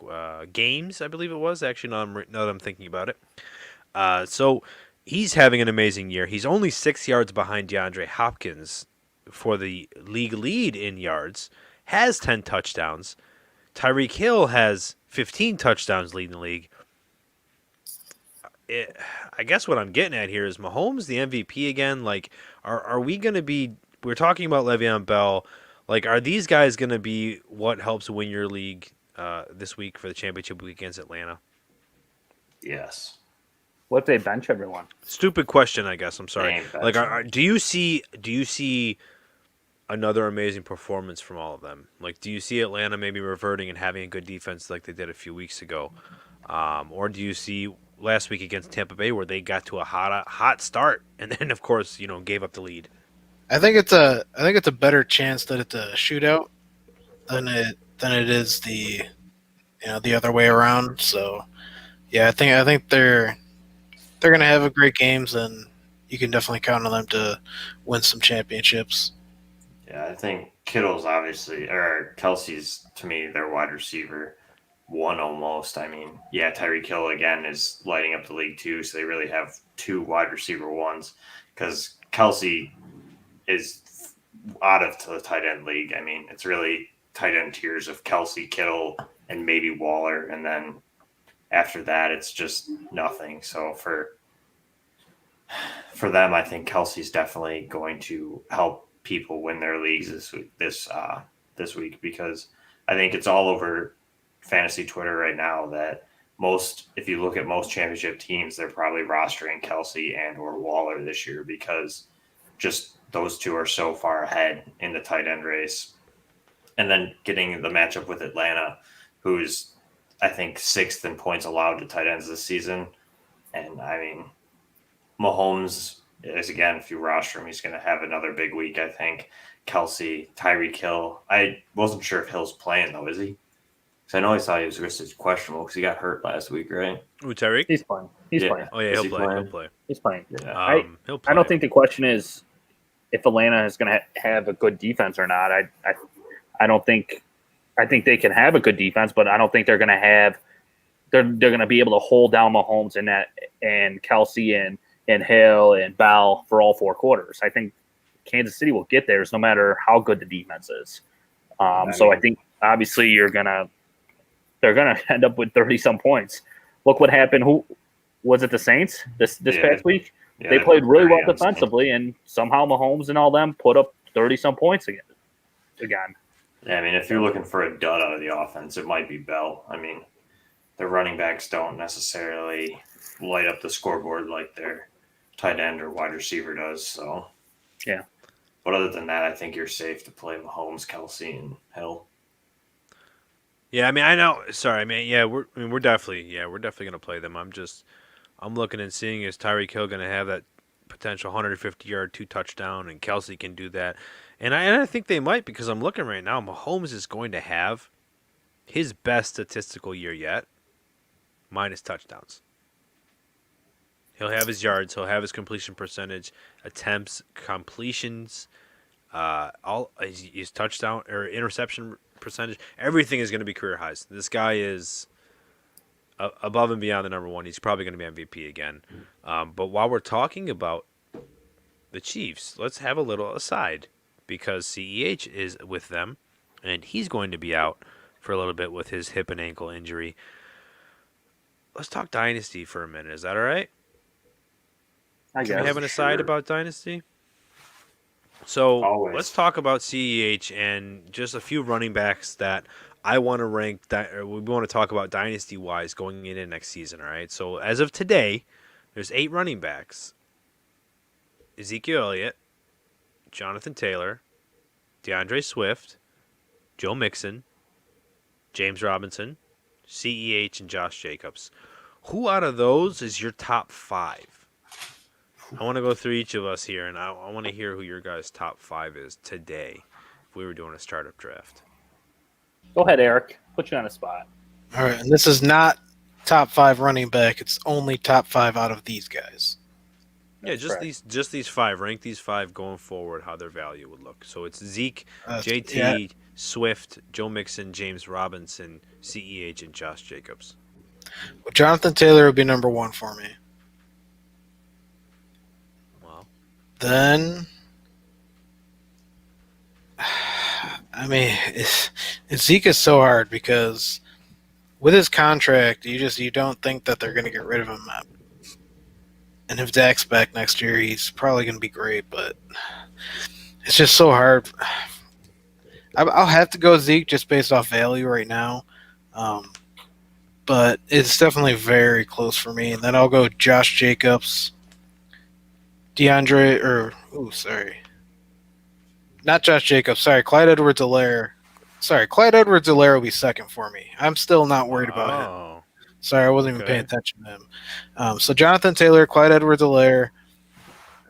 games, I believe it was, actually, now that I'm thinking about it. So he's having an amazing year. He's only 6 yards behind DeAndre Hopkins for the league lead in yards, has 10 touchdowns. Tyreek Hill has 15 touchdowns leading the league. I guess what I'm getting at here is Mahomes the MVP again. Like, are we going to be – we're talking about Le'Veon Bell. Like, are these guys going to be what helps win your league this week for the championship week against Atlanta? Yes. What if they bench everyone? Stupid question, I guess. I'm They sorry. ain't Like, benching. do you see another amazing performance from all of them? Like, do you see Atlanta maybe reverting and having a good defense like they did a few weeks ago, or do you see last week against Tampa Bay where they got to a hot start and then of course gave up the lead? I think it's a better chance that it's a shootout than it is the other way around. So yeah, I think they're gonna have a great games, and you can definitely count on them to win some championships. Yeah, I think Kittle's obviously, or Kelsey's to me, their wide receiver one almost. I mean, yeah, Tyreek Hill again is lighting up the league too, so they really have two wide receiver ones because Kelsey is out of the tight end league. I mean, it's really tight end tiers of Kelsey, Kittle, and maybe Waller, and then after that, it's just nothing. So for them, I think Kelsey's definitely going to help people win their leagues this week because I think it's all over fantasy Twitter right now that if you look at most championship teams, they're probably rostering Kelsey and or Waller this year because just those two are so far ahead in the tight end race. And then getting the matchup with Atlanta, who's I think 6th in points allowed to tight ends this season. And I mean, Mahomes is again, if you roster him, he's going to have another big week. I think Kelsey, Tyreek Hill. I wasn't sure if Hill's playing though, is he? Because I know I saw he was questionable because he got hurt last week, right? Ooh, Tyreek? He's playing. He's Yeah. playing. Oh yeah, Is he'll he play. playing? He'll play. He's playing. Yeah. He'll play. I don't think the question is if Atlanta is going to have a good defense or not. I don't think. I think they can have a good defense, but I don't think they're going to have. They're going to be able to hold down Mahomes and Kelsey and Hill and Bell for all 4 quarters. I think Kansas City will get theirs no matter how good the defense is. So I think obviously they're gonna end up with 30-some points. Look what happened. Who was it? The Saints this past week. Yeah, They played really well pretty insane. defensively, and somehow Mahomes and all them put up 30-some points again. Yeah, I mean, if you're looking for a dud out of the offense, it might be Bell. I mean, the running backs don't necessarily light up the scoreboard like their tight end or wide receiver does. So, yeah. But other than that, I think you're safe to play Mahomes, Kelsey, and Hill. Yeah, I mean, I know. Sorry, I mean, yeah, we're definitely gonna play them. I'm looking and seeing is Tyreek Hill gonna have that potential 150-yard 2-touchdown, and Kelsey can do that, and I think they might because I'm looking right now. Mahomes is going to have his best statistical year yet, minus touchdowns. He'll have his yards, he'll have his completion percentage, attempts, completions, all his touchdown or interception percentage. Everything is going to be career highs. This guy is above and beyond the number one. He's probably going to be MVP again. But while we're talking about the Chiefs, let's have a little aside because CEH is with them, and he's going to be out for a little bit with his hip and ankle injury. Let's talk Dynasty for a minute. Is that all right? I Can we guess. have an aside about Dynasty? So Always. let's talk about CEH and just a few running backs that I want to rank. Or we want to talk about Dynasty-wise going into next season, all right? So as of today, there's 8 running backs. Ezekiel Elliott, Jonathan Taylor, DeAndre Swift, Joe Mixon, James Robinson, CEH, and Josh Jacobs. Who out of those is your top 5? I want to go through each of us here, and I want to hear who your guys' top 5 is today if we were doing a startup draft. Go ahead, Eric. Put you on the spot. All right, and this is not top 5 running back. It's only top 5 out of these guys. Yeah, That's correct. just these 5. Rank these 5 going forward, how their value would look. So it's Zeke, JT, Yeah. Swift, Joe Mixon, James Robinson, CEH, and Josh Jacobs. Well, Jonathan Taylor would be number 1 for me. Wow. Then, I mean, Zeke is so hard because with his contract, you don't think that they're going to get rid of him. And if Dak's back next year, he's probably going to be great, but it's just so hard. I'll have to go Zeke just based off value right now. But it's definitely very close for me. And then I'll go Josh Jacobs, not Josh Jacobs. Sorry, Clyde Edwards-Helaire. Clyde Edwards-Helaire will be second for me. I'm still not worried about him. Sorry, I wasn't even paying attention to him. So Jonathan Taylor, Clyde Edwards-Helaire.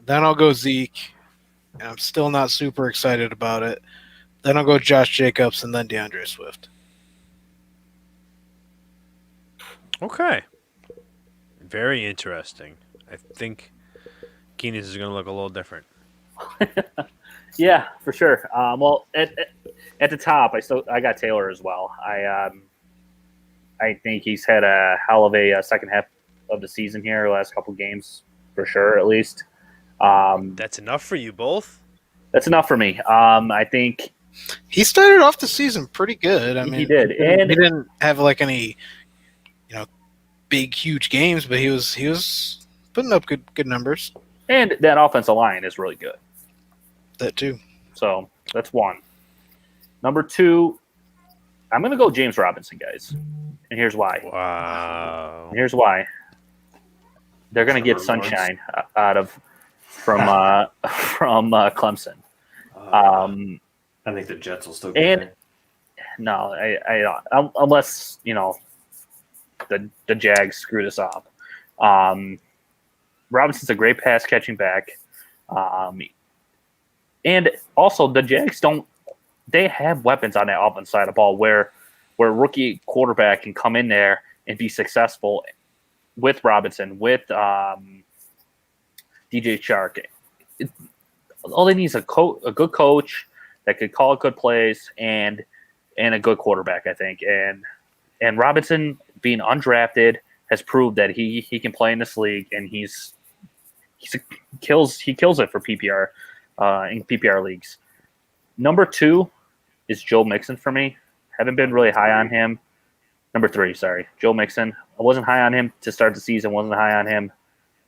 Then I'll go Zeke. And I'm still not super excited about it. Then I'll go Josh Jacobs and then DeAndre Swift. Okay. Very interesting. I think Keenan's is going to look a little different. Yeah, for sure. Well, at the top, I got Taylor as well. I think he's had a hell of a second half of the season here, last couple games for sure, at least. That's enough for you both? That's enough for me. I think he started off the season pretty good. I mean, he did, and he didn't have like any, big huge games, but he was putting up good numbers. And that offensive line is really good. That too. So that's one. Number two, I'm going to go James Robinson, guys. And here's why. Wow. And here's why. They're going to get sunshine from Clemson. I think the Jets will still get there. No, I unless the Jags screw this up. Robinson's a great pass catching back, and also the Jags they have weapons on that offense side of the ball where a rookie quarterback can come in there and be successful with Robinson, with DJ Chark. All they need is a good coach that could call good plays and a good quarterback, I think. And Robinson, being undrafted, has proved that he can play in this league, and he kills it for PPR in PPR leagues. Number two is Joe Mixon for me. Haven't been really high on him. Number three, sorry, Joe Mixon. I wasn't high on him to start the season. Wasn't high on him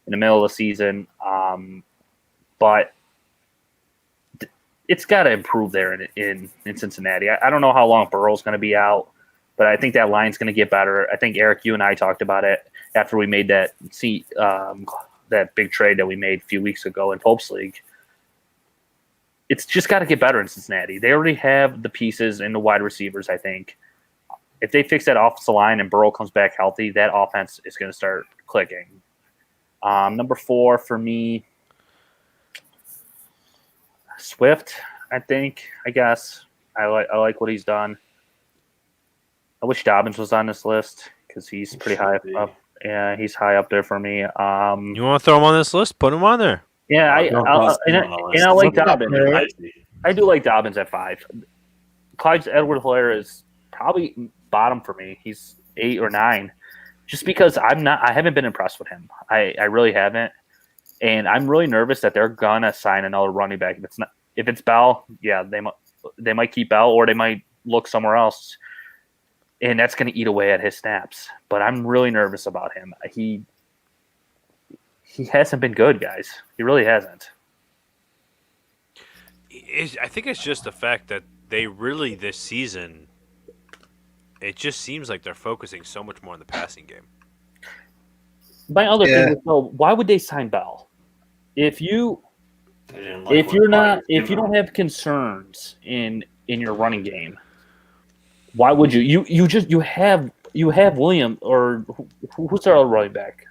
in the middle of the season. But it's got to improve there in Cincinnati. I don't know how long Burrow's going to be out, but I think that line's going to get better. I think, Eric, you and I talked about it after we made that big trade that we made a few weeks ago in Pope's League. It's just got to get better in Cincinnati. They already have the pieces and the wide receivers, I think. If they fix that offensive line and Burrow comes back healthy, that offense is going to start clicking. Number four for me, Swift, I guess. I like what he's done. I wish Dobbins was on this list because he's pretty high up. Yeah, he's high up there for me. You want to throw him on this list? Put him on there. Yeah, I like Dobbins. I do like Dobbins at 5. Clyde Edwards-Helaire is probably bottom for me. He's 8 or 9, just because I haven't been impressed with him. I really haven't, and I'm really nervous that they're gonna sign another running back. If it's Bell, yeah, they might keep Bell, or they might look somewhere else, and that's gonna eat away at his snaps. But I'm really nervous about him. He hasn't been good, guys. He really hasn't. I think it's just the fact that they really, this season, it just seems like they're focusing so much more on the passing game. My other thing is, though, why would they sign Bell? If you don't have concerns in your running game, why would you? You have William, or who's our other running back?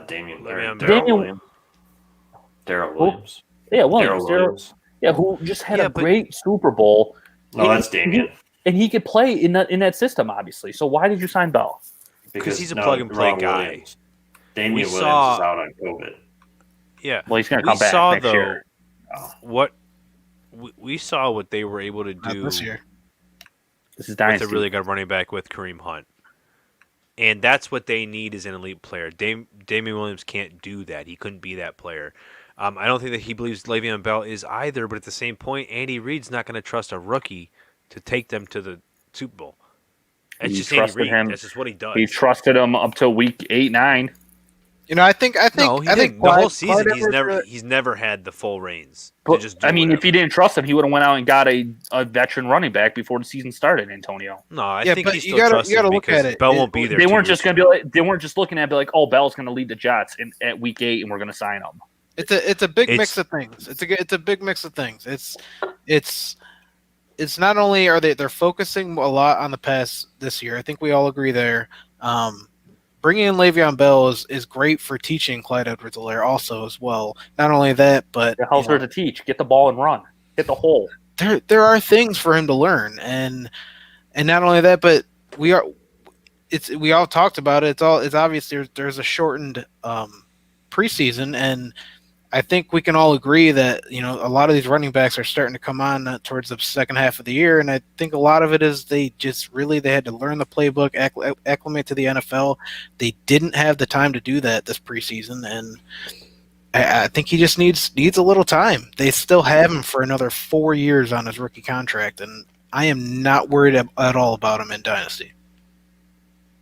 Damian Williams. Daryl Williams. Yeah, Williams. Yeah, who just had a great Super Bowl. No, that's Damian. And he could play in that system, obviously. So why did you sign Bell? Because he's a plug-and-play guy. Williams. Damian Williams is out on COVID. Yeah. Well, he's going to come back next year. What we saw what they were able to do this year. This is dynasty. With a really good running back with Kareem Hunt. And that's what they need is an elite player. Damian Williams can't do that. He couldn't be that player. I don't think that he believes Le'Veon Bell is either, but at the same point, Andy Reid's not going to trust a rookie to take them to the Super Bowl. That's just Andy Reid. That's just what he does. He trusted him up to week 8, 9. I think No, he I think didn't. The whole Clyde season, Edwards, he's never had the full reins to But just do I mean, if whatever. he didn't trust him, he would have went out and got a veteran running back before the season started. Antonio. No, I Yeah, think but he you still trusts you gotta him look because at it. Bell won't be there. They 2 weren't years just going from to now. be like they weren't just looking at it like, oh, Bell's going to lead the Jets at week 8, and we're going to sign him. It's a big mix of things. It's a big mix of things. It's not only are they're focusing a lot on the pass this year. I think we all agree there. Bringing in Le'Veon Bell is great for teaching Clyde Edwards-Helaire also as well. Not only that, but The hell's there to teach? Get the ball and run. Hit the hole. there are things for him to learn, and not only that, but we all talked about it. It's obvious there's a shortened preseason, and I think we can all agree that a lot of these running backs are starting to come on towards the second half of the year, and I think a lot of it is they had to learn the playbook, acclimate to the NFL. They didn't have the time to do that this preseason, and I think he just needs a little time. They still have him for another 4 years on his rookie contract, and I am not worried at all about him in Dynasty.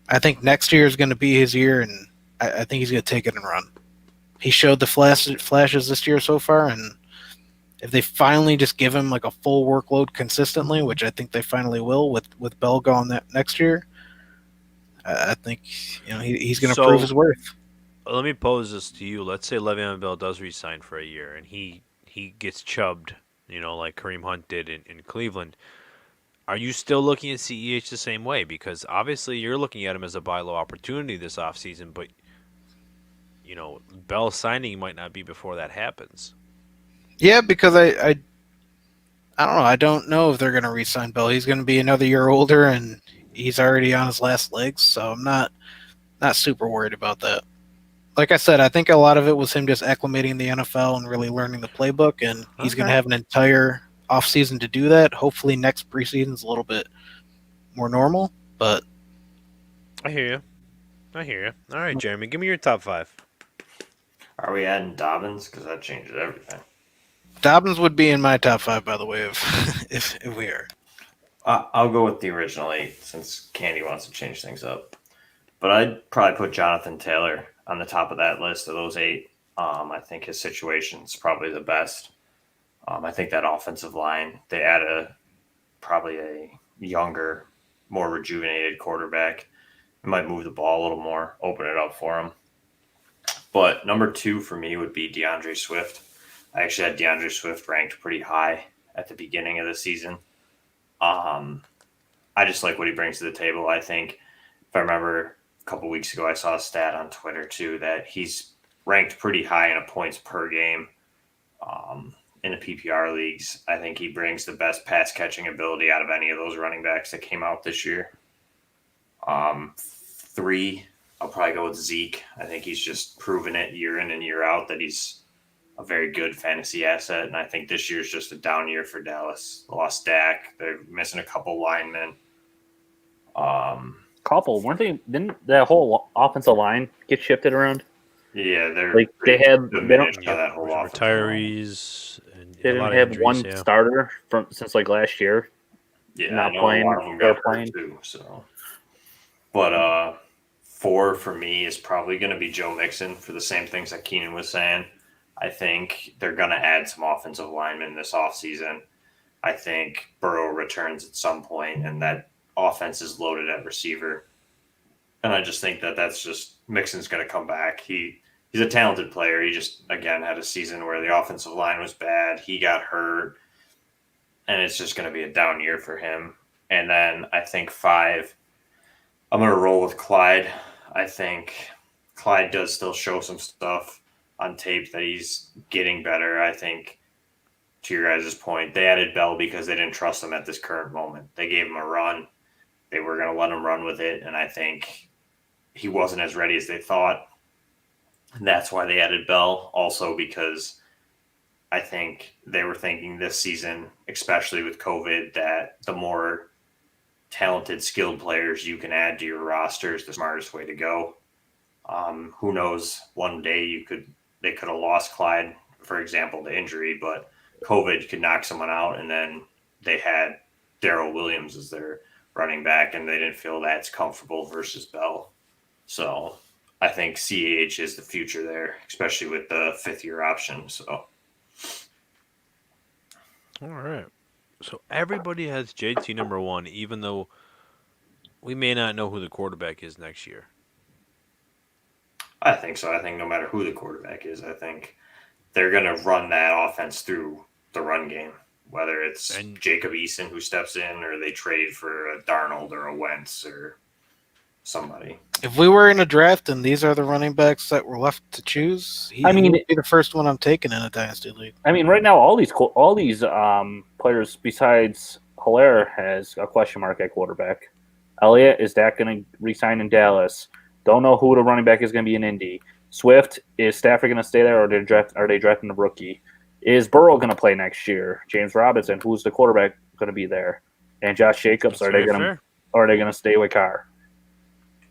I think next year is going to be his year, and I think he's going to take it and run. He showed the flashes this year so far, and if they finally just give him like a full workload consistently, which I think they finally will with Bell gone that next year, I think he's going to prove his worth. Let me pose this to you. Let's say Le'Veon Bell does resign for a year, and he gets chubbed, like Kareem Hunt did in Cleveland. Are you still looking at CEH the same way? Because obviously you're looking at him as a buy low opportunity this offseason, but Bell signing might not be before that happens. Yeah, because I don't know. I don't know if they're going to re-sign Bell. He's going to be another year older, and he's already on his last legs, so I'm not super worried about that. Like I said, I think a lot of it was him just acclimating the NFL and really learning the playbook, and he's going to have an entire offseason to do that. Hopefully next preseason's a little bit more normal, but... I hear you. All right, Jeremy, give me your top 5. Are we adding Dobbins? Because that changes everything. Dobbins would be in my top 5, by the way, if we are. I'll go with the original 8 since Candy wants to change things up. But I'd probably put Jonathan Taylor on the top of that list of those 8. I think his situation is probably the best. I think that offensive line, they add probably a younger, more rejuvenated quarterback. It might move the ball a little more, open it up for him. But number 2 for me would be DeAndre Swift. I actually had DeAndre Swift ranked pretty high at the beginning of the season. I just like what he brings to the table. I think, if I remember a couple weeks ago, I saw a stat on Twitter too that he's ranked pretty high in a points per game in the PPR leagues. I think he brings the best pass catching ability out of any of those running backs that came out this year. 3, I'll probably go with Zeke. I think he's just proven it year in and year out that he's a very good fantasy asset. And I think this year's just a down year for Dallas. They lost Dak. They're missing a couple linemen. Couple, weren't they? Didn't that whole offensive line get shifted around? Yeah, they don't that whole retirees. And they didn't have injuries, one starter since last year. Yeah, not playing or playing too. So, but 4 for me is probably going to be Joe Mixon for the same things that Keenan was saying. I think they're going to add some offensive linemen this offseason. I think Burrow returns at some point, and that offense is loaded at receiver. And I just think that's just Mixon's going to come back. He's a talented player. He just, again, had a season where the offensive line was bad. He got hurt, and it's just going to be a down year for him. And then I think 5, I'm going to roll with Clyde. I think Clyde does still show some stuff on tape that he's getting better. I think, to your guys' point, they added Bell because they didn't trust him at this current moment. They gave him a run. They were going to let him run with it, and I think he wasn't as ready as they thought. And that's why they added Bell, also because I think they were thinking this season, especially with COVID, that the more talented, skilled players you can add to your roster is the smartest way to go. Who knows, one day they could have lost Clyde, for example, to injury, but COVID could knock someone out, and then they had Darrell Williams as their running back, and they didn't feel that's comfortable versus Bell. So I think CEH is the future there, especially with the 5th-year option. So, All right. So everybody has JT number 1, even though we may not know who the quarterback is next year. I think so. I think no matter who the quarterback is, I think they're going to run that offense through the run game, whether it's Jacob Eason who steps in or they trade for a Darnold or a Wentz or somebody. If we were in a draft and these are the running backs that were left to choose, he would be the first one I'm taking in a dynasty league. I mean, right now all these players besides Hilaire has a question mark at quarterback. Elliott, is that going to resign in Dallas? Don't know who the running back is going to be in Indy. Swift, is Stafford going to stay there, or are they drafting a rookie? Is Burrow going to play next year? James Robinson, who's the quarterback going to be there? And Josh Jacobs, are they going to stay with Carr?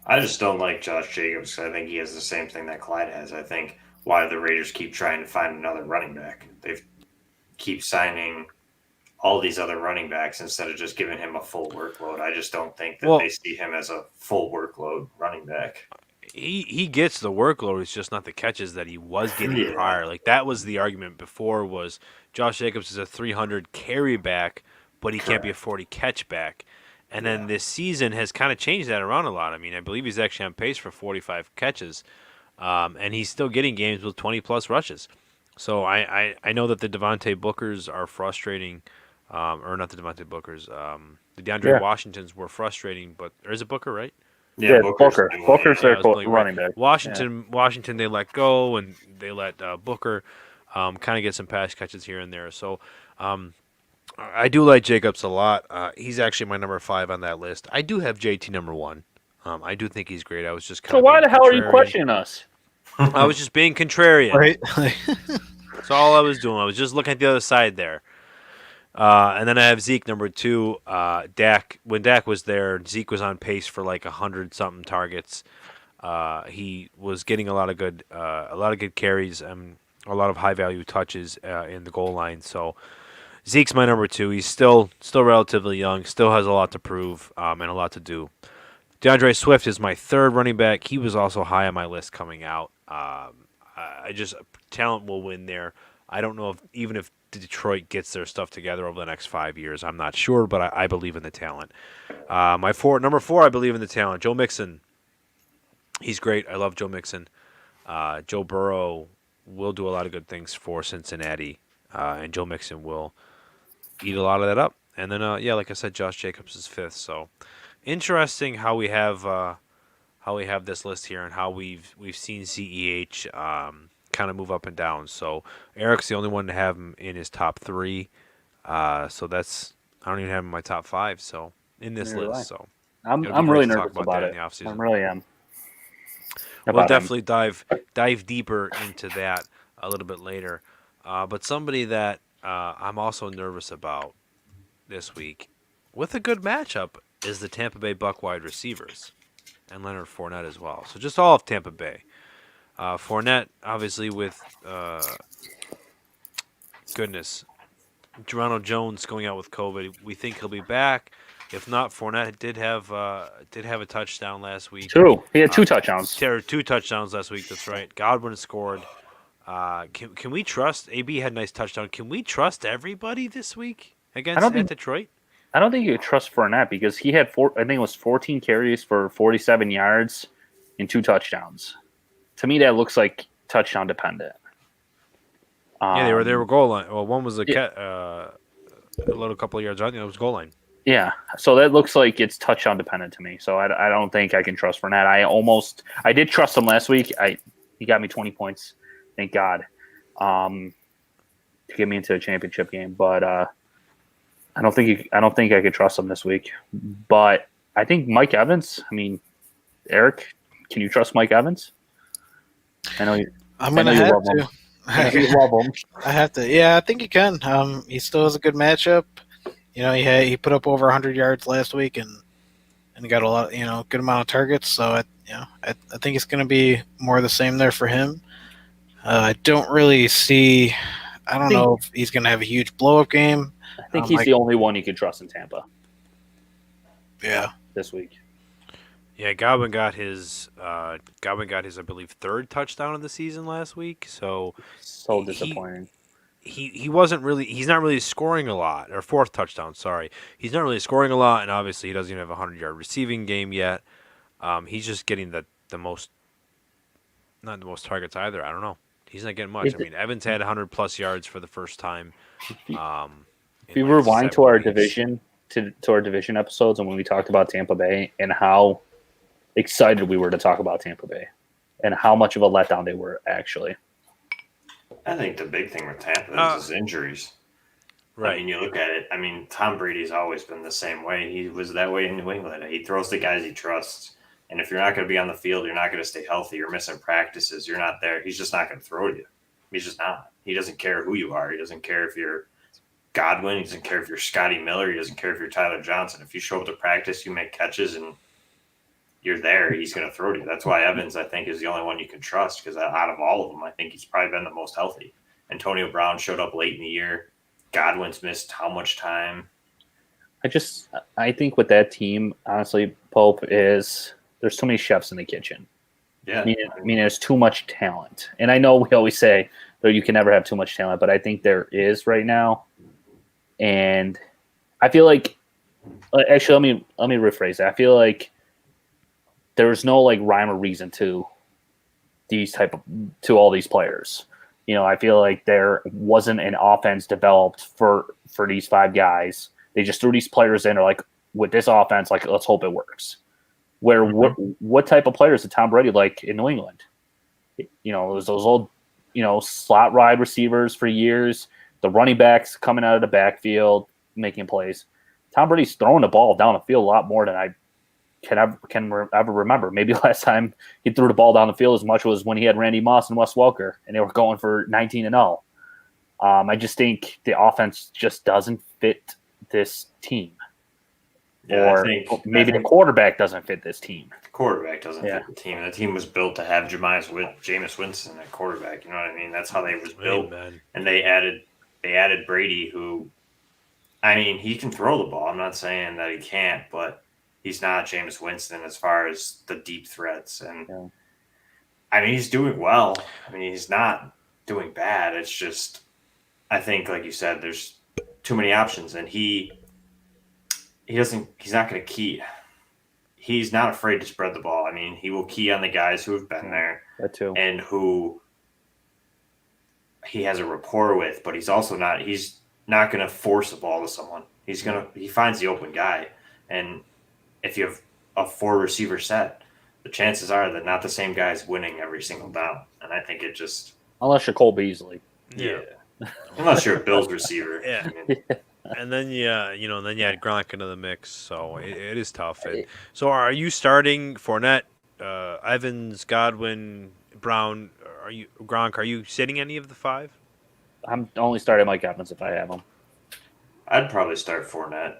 I just don't like Josh Jacobs. I think he has the same thing that Clyde has. I think why the Raiders keep trying to find another running back. They keep signing all these other running backs instead of just giving him a full workload. I just don't think that they see him as a full workload running back. He gets the workload. It's just not the catches that he was getting prior. Like that was the argument before was Josh Jacobs is a 300 carry back, but he can't be a 40 catch back. And then this season has kind of changed that around a lot. I mean, I believe he's actually on pace for 45 catches, and he's still getting games with 20-plus rushes. So I know that the Devontae Bookers are frustrating, or not the Devontae Bookers. The DeAndre Washingtons were frustrating, but there's a Booker, right? Yeah, Booker's their running back. Washington, they let go, and they let Booker kind of get some pass catches here and there. So I do like Jacobs a lot. He's actually my number 5 on that list. I do have JT number 1. I do think he's great. I was just so why the hell are you questioning us? I was just being contrarian. Right. That's all I was doing. I was just looking at the other side there. And then I have Zeke number 2. Dak. When Dak was there, Zeke was on pace for like 100-something targets. He was getting a lot of good carries and a lot of high value touches in the goal line. So Zeke's my number 2. He's still relatively young, still has a lot to prove and a lot to do. DeAndre Swift is my 3rd running back. He was also high on my list coming out. Talent will win there. I don't know if Detroit gets their stuff together over the next 5 years. I'm not sure, but I believe in the talent. Number 4, I believe in the talent. Joe Mixon. He's great. I love Joe Mixon. Joe Burrow will do a lot of good things for Cincinnati, and Joe Mixon will eat a lot of that up. And then, like I said, Josh Jacobs is 5th. So interesting how we have this list here and how we've seen CEH kind of move up and down. So Eric's the only one to have him in his top 3. So I don't even have him in my top 5. So in this list, so I'm really nervous about it. I really am. We'll definitely dive deeper into that a little bit later. But somebody that I'm also nervous about this week with a good matchup is the Tampa Bay Buck wide receivers and Leonard Fournette as well. So just all of Tampa Bay. Fournette, obviously, with Geronimo Jones going out with COVID. We think he'll be back. If not, Fournette did have a touchdown last week. 2. He had 2 touchdowns. 2 touchdowns last week. That's right. Godwin scored. Can we trust? AB had a nice touchdown. Can we trust everybody this week against Detroit? I don't think you could trust Fournette because he had 14 carries for 47 yards and 2 touchdowns. To me, that looks like touchdown dependent. They were goal line. Well, one was a little couple of yards out. It was goal line. Yeah, so that looks like it's touchdown dependent to me. So I don't think I can trust Fournette. I did trust him last week. He got me 20 points, thank God, to get me into a championship game. But I don't think I could trust him this week. But I think Mike Evans. I mean, Eric, can you trust Mike Evans? I know you. I'm gonna have to. You love him. I have to. Yeah, I think he can. He still has a good matchup. You know, he put up over 100 yards last week and got a lot, good amount of targets. So I think it's going to be more of the same there for him. I don't really see. I don't know if he's going to have a huge blow-up game. I think he's the only one you can trust in Tampa. Yeah, this week. Yeah, Godwin got his I believe third touchdown of the season last week. So So he disappointing. he's not really scoring a lot, or fourth touchdown, sorry. He's not really scoring a lot, and obviously he doesn't even have a 100-yard receiving game yet. He's just getting the most, not the most targets either. I don't know. He's not getting much. If, I mean, Evans had 100+ yards for the first time if in you like rewind to 7 our weeks. division to our division episodes and when we talked about Tampa Bay and how excited we were to talk about Tampa Bay and how much of a letdown they were actually. I think the big thing with Tampa is his injuries. Right. I mean, you look at it. I mean, Tom Brady's always been the same way. He was that way in New England. He throws the guys he trusts. And if you're not going to be on the field, you're not going to stay healthy. You're missing practices. You're not there. He's just not going to throw to you. He's just not. He doesn't care who you are. He doesn't care if you're Godwin. He doesn't care if you're Scotty Miller. He doesn't care if you're Tyler Johnson. If you show up to practice, you make catches, and you're there, he's going to throw to you. That's why Evans, I think, is the only one you can trust because out of all of them, I think he's probably been the most healthy. Antonio Brown showed up late in the year. Godwin's missed how much time? I think with that team, honestly, Pope, is there's too many chefs in the kitchen. Yeah. I mean, there's too much talent. And I know we always say that you can never have too much talent, but I think there is right now. And I feel like, actually, let me rephrase that. I feel like there's no like rhyme or reason to all these players. You know, I feel like there wasn't an offense developed for these 5 guys. They just threw these players in, or like with this offense, like let's hope it works. Where what type of players did Tom Brady like in New England? You know, it was those old, slot ride receivers for years, the running backs coming out of the backfield making plays. Tom Brady's throwing the ball down the field a lot more than I can ever remember. Maybe last time he threw the ball down the field as much was when he had Randy Moss and Wes Welker, and they were going for 19-0. I just think the offense just doesn't fit this team. Yeah, Or maybe the quarterback doesn't fit this team. The quarterback doesn't fit the team. The team was built to have Jameis Winston at quarterback. You know what I mean? That's how they was built. Amen. And they added Brady, who, I mean, he can throw the ball. I'm not saying that he can't, but he's not Jameis Winston as far as the deep threats. And I mean, he's doing well. I mean, he's not doing bad. It's just, I think, like you said, there's too many options, and he's not going to key. He's not afraid to spread the ball. I mean, he will key on the guys who have been there and who he has a rapport with, but he's not going to force the ball to someone. He finds the open guy. And if you have a 4 receiver set, the chances are that not the same guy is winning every single down. And I think it just, unless you're Cole Beasley. Yeah. Unless you're a Bills receiver. Yeah. I mean, And then you had Gronk into the mix, so it is tough. So are you starting Fournette, Evans, Godwin, Brown? Gronk? Are you sitting any of the 5? I'm only starting Mike Evans if I have him. I'd probably start Fournette.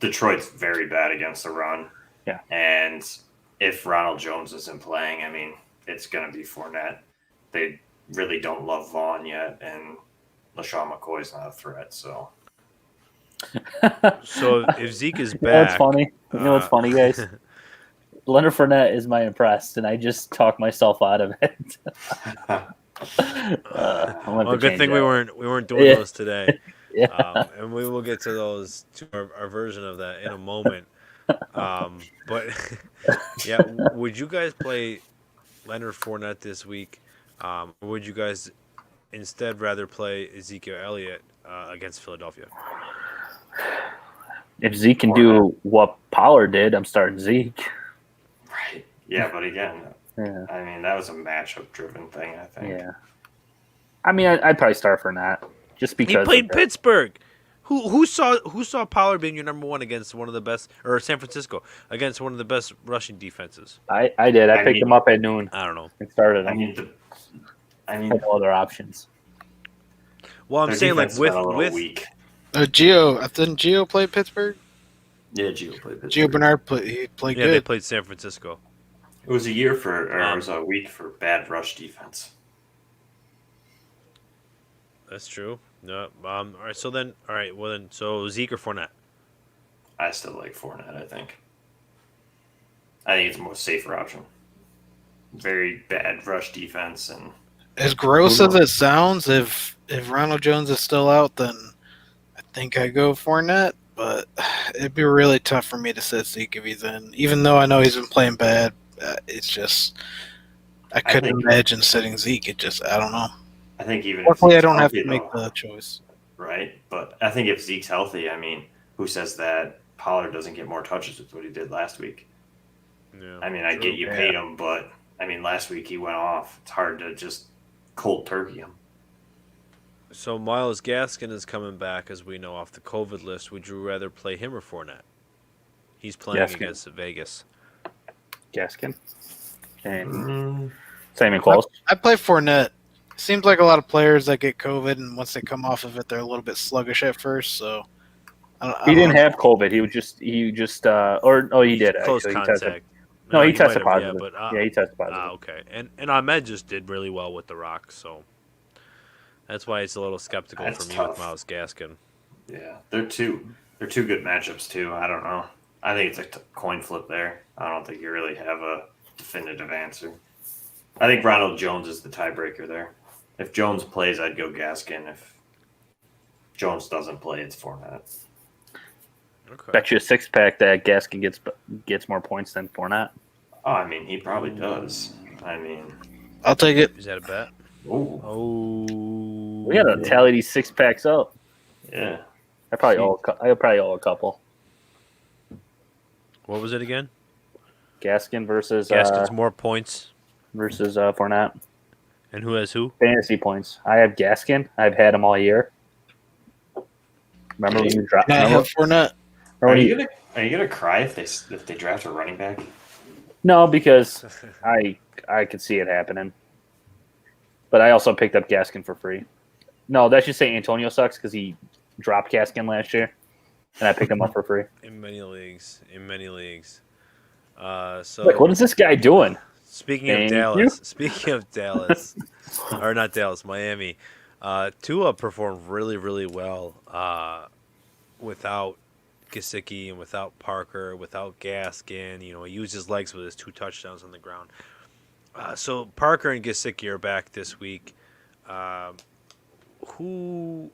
Detroit's very bad against the run. Yeah. And if Ronald Jones isn't playing, I mean, it's going to be Fournette. They really don't love Vaughn yet, and LaShawn McCoy's not a threat, so. So if Zeke is back, That's funny. You know what's funny, guys? Leonard Fournette is my impressed, and I just talked myself out of it. Good thing we weren't doing those today. Yeah. And we will get to our version of that in a moment. But yeah, would you guys play Leonard Fournette this week? Or would you guys instead rather play Ezekiel Elliott against Philadelphia? If Zeke can do what Pollard did, I'm starting Zeke. Right. Yeah, but again, I mean, that was a matchup-driven thing, I think. Yeah. I mean, I'd probably start Fournette just because he played Pittsburgh. Who saw Pollard being your number 1 against one of the best, or San Francisco against one of the best rushing defenses? I did. I picked him up at noon. I don't know. And started him. I mean, had no other options. Well, I'm saying like with weak. Didn't Gio play Pittsburgh? Yeah, Gio played Pittsburgh. Gio Bernard played good. Yeah, they played San Francisco. It was it was a week for bad rush defense. That's true. No. All right. So then, so Zeke or Fournette? I still like Fournette, I think. I think it's a more safer option. Very bad rush defense, and As gross as it sounds, if Ronald Jones is still out, then I think I go Fournette. But it'd be really tough for me to sit Zeke if he's in. Even though I know he's been playing bad, it's just I couldn't imagine sitting Zeke. I don't know. I think even luckily if I don't have healthy, to make the choice. Right, but I think if Zeke's healthy, I mean, who says that Pollard doesn't get more touches with what he did last week? Yeah, I mean, I get you paid him, but I mean, last week he went off. It's hard to just cold turkey him. So Myles Gaskin is coming back, as we know, off the COVID list. Would you rather play him or Fournette? He's playing Gaskin. against Vegas. Gaskin. And same and close. I play Fournette. Seems like a lot of players that get COVID, and once they come off of it, they're a little bit sluggish at first. So he didn't have COVID. He did Close actually. contact. He tested positive. Yeah, but, he tested positive. Okay. And Ahmed just did really well with the Rock, so that's why it's a little skeptical That's for me tough. with Myles Gaskin. Yeah, they're two good matchups too. I don't know. I think it's a coin flip there. I don't think you really have a definitive answer. I think Ronald Jones is the tiebreaker there. If Jones plays, I'd go Gaskin. If Jones doesn't play, it's Fournette. Okay. Bet you a 6-pack that Gaskin gets more points than Fournette. Oh, I mean, he probably does. I mean, I'll take it. Is that a bet? ooh, Oh. We gotta tally these 6-packs up. yeah. I probably owe a couple. What was it again? Gaskin versus Gaskin's more points. versus Fournette. And who has who? Fantasy points. I have Gaskin. I've had him all year. Remember when you dropped? Not have Fournette. Are you gonna cry if they draft a running back? No, because I could see it happening. But I also picked up Gaskin for free. No, that should say Antonio sucks because he dropped Gaskin last year, and I picked him up for free. In many leagues. So Like, what is this guy doing? Speaking of Dallas, or not Dallas, Miami, Tua performed really, really well without Gesicki and without Parker, without Gaskin. You know, he used his legs with his 2 touchdowns on the ground. So Parker and Gesicki are back this week. Who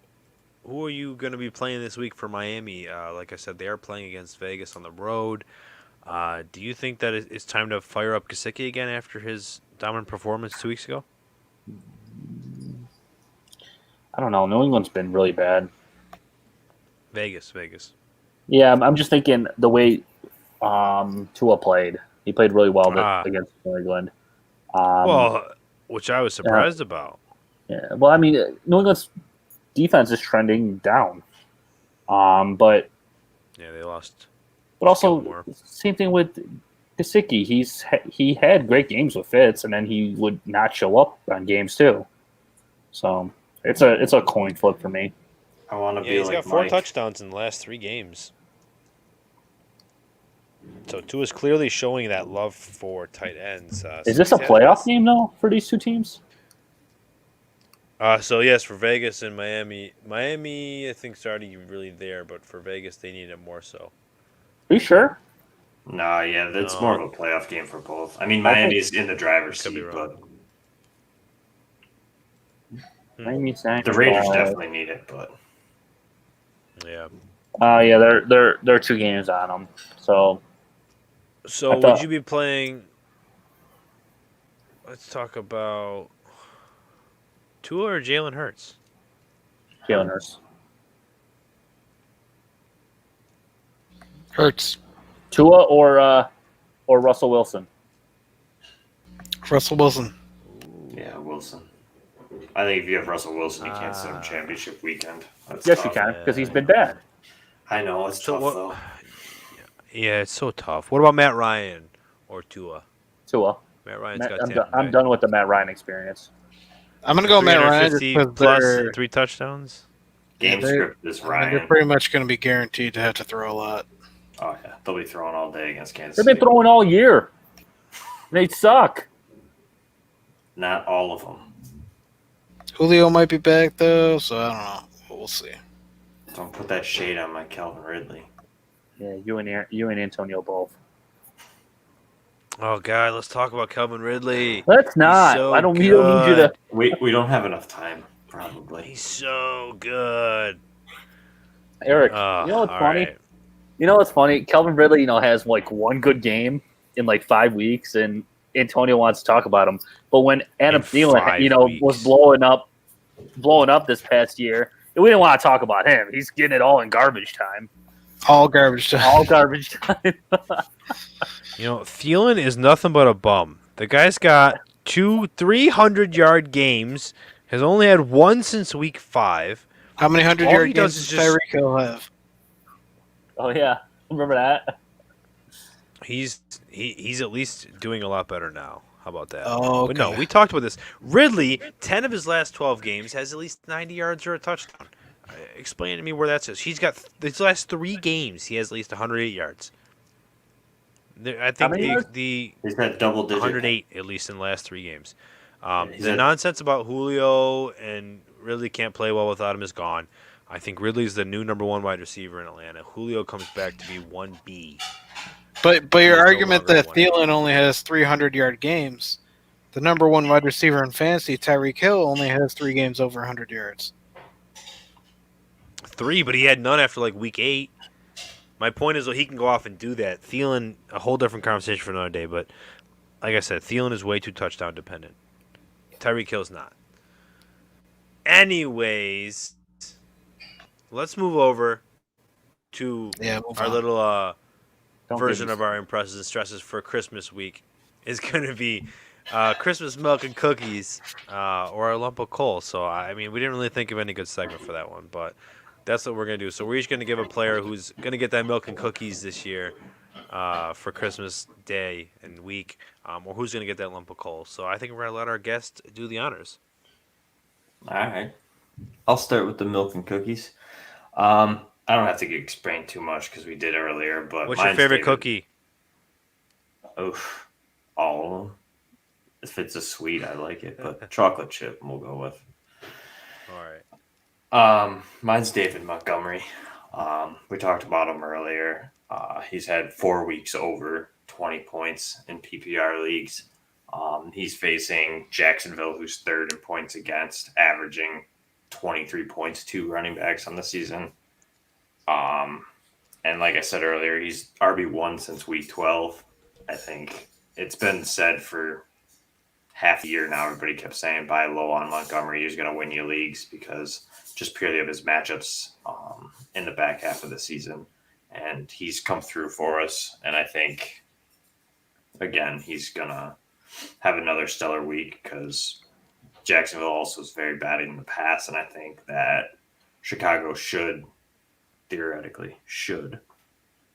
are you going to be playing this week for Miami? Like I said, they are playing against Vegas on the road. Do you think that it's time to fire up Gesicki again after his dominant performance 2 weeks ago? I don't know. New England's been really bad. Vegas. Yeah, I'm just thinking the way Tua played. He played really well against New England. Which I was surprised about. Yeah, well, I mean, New England's defense is trending down. But Yeah, they lost. But also, Gilmore. same thing with Gesicki. He had great games with Fitz, and then he would not show up on games too. So it's a coin flip for me. I want to be He's like got 4 Mike. touchdowns in the last 3 games. So Tua's clearly showing that love for tight ends. Is this a playoff game though for these two teams? So yes, for Vegas and Miami. Miami, I think, is already really there, but for Vegas, they need it more so. Are you sure? No, yeah, that's No. more of a playoff game for both. I mean, Miami's in the driver's Could be seat, wrong. but Miami's the Raiders definitely need it. But Yeah. Yeah, they're 2 games on them. So So would you be playing? Let's talk about Tua or Jalen Hurts. Jalen Hurts, Hurts. Tua or Russell Wilson. Russell Wilson. yeah, Wilson. I think if you have Russell Wilson, you can't sit him championship weekend. That's Yes, tough. you can because he's been bad. I know it's So tough what- though. Yeah, it's so tough. What about Matt Ryan or Tua? Tua. Matt Ryan's got I'm done with the Matt Ryan experience. I'm gonna go Matt Ryan just 350 because plus they're, and 3 touchdowns. Game they- script is they're Ryan. pretty much going to be guaranteed to have to throw a lot. Oh yeah, they'll be throwing all day against Kansas They've been City. throwing all year. They suck. Not all of them. Julio might be back though, so I don't know. But we'll see. Don't put that shade on my Calvin Ridley. Yeah, you and Antonio both. Oh God, let's talk about Calvin Ridley. Let's not. so We don't need you to. We don't have enough time, probably. He's so good. Eric, you know what's all funny? right. You know what's funny? Kelvin Ridley, has like one good game in like 5 weeks, and Antonio wants to talk about him. But when Adam In Thielen, 5 was weeks. blowing up this past year, we didn't want to talk about him. He's getting it all in garbage time. All garbage time. All garbage time. Thielen is nothing but a bum. The guy's got 300-yard games. Has only had one since week 5. How many All 100-yard he games does does is just- Tyreek Hill have? Oh yeah, remember that? He's at least doing a lot better now. How about that? Oh, But no, okay. we talked about this. Ridley, 10 of his last 12 games, has at least 90 yards or a touchdown. Explain to me where that is. He's got his last 3 games. He has at least 108 yards. I think many yards? the He's got double digit. 108 at least in the last 3 games. He's The at- nonsense about Julio and Ridley can't play well without him is gone. I think Ridley's the new number 1 wide receiver in Atlanta. Julio comes back to be 1B. But He's your no argument longer that one. Thielen only has 300-yard games, the number 1 wide receiver in fantasy, Tyreek Hill, only has 3 games over 100 yards. 3, but he had none after like week 8. My point is, he can go off and do that. Thielen, a whole different conversation for another day. But like I said, Thielen is way too touchdown dependent. Tyreek Hill's not. Anyways, let's move over to Yeah, move our on. little Don't version give of our impressions and stresses for Christmas week. Is going to be Christmas milk and cookies or a lump of coal. So we didn't really think of any good segment for that one, but that's what we're going to do. So we're each going to give a player who's going to get that milk and cookies this year for Christmas Day and week, or who's going to get that lump of coal. So I think we're going to let our guest do the honors. All right. I'll start with the milk and cookies. I don't have to explain too much because we did earlier. But What's your mine's favorite David. cookie? Oof, all of them. If it's a sweet, I like it, but chocolate chip we'll go with. All right. Mine's David Montgomery. We talked about him earlier. He's had 4 weeks over 20 points in PPR leagues. He's facing Jacksonville, who's 3rd in points against, averaging 23 points, 2 running backs on the season. And like I said earlier, he's RB1 since week 12. I think it's been said for half a year now. Everybody kept saying buy low on Montgomery. He's going to win you leagues because just purely of his matchups in the back half of the season. And he's come through for us. And I think, again, he's going to have another stellar week because Jacksonville also is very bad in the pass. And I think that Chicago theoretically should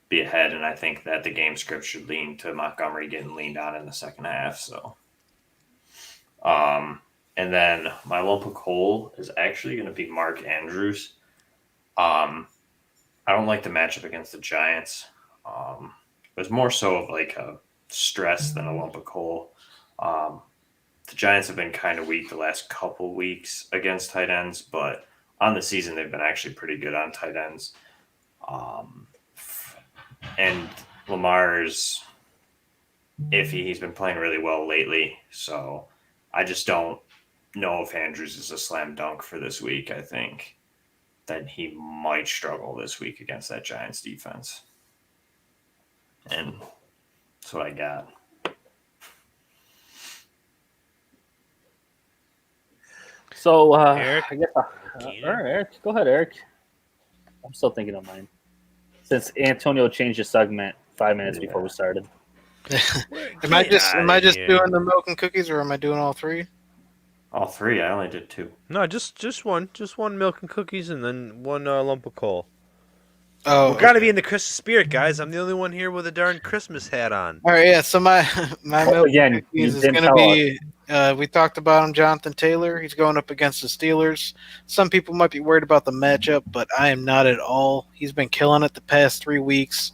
be ahead. And I think that the game script should lean to Montgomery getting leaned on in the second half. So, and then my lump of coal is actually going to be Mark Andrews. I don't like the matchup against the Giants. It was more so of like a stress than a lump of coal. The Giants have been kind of weak the last couple weeks against tight ends, but on the season they've been actually pretty good on tight ends. And Lamar's iffy. He's been playing really well lately, so I just don't know if Andrews is a slam dunk for this week. I think that he might struggle this week against that Giants defense. And that's what I got. So, Eric? I guess, all right, Eric, go ahead, Eric. I'm still thinking of mine. Since Antonio changed the segment 5 minutes before we started. Am I just here. doing the milk and cookies, or am I doing all 3? All 3. I only did 2. No, just one milk and cookies, and then one lump of coal. Oh, We got to be in the Christmas spirit, guys. I'm the only one here with a darn Christmas hat on. all right. Yeah. So my milk Again, and you cookies is didn't going to tell be. We talked about him, Jonathan Taylor. He's going up against the Steelers. Some people might be worried about the matchup, but I am not at all. He's been killing it the past 3 weeks,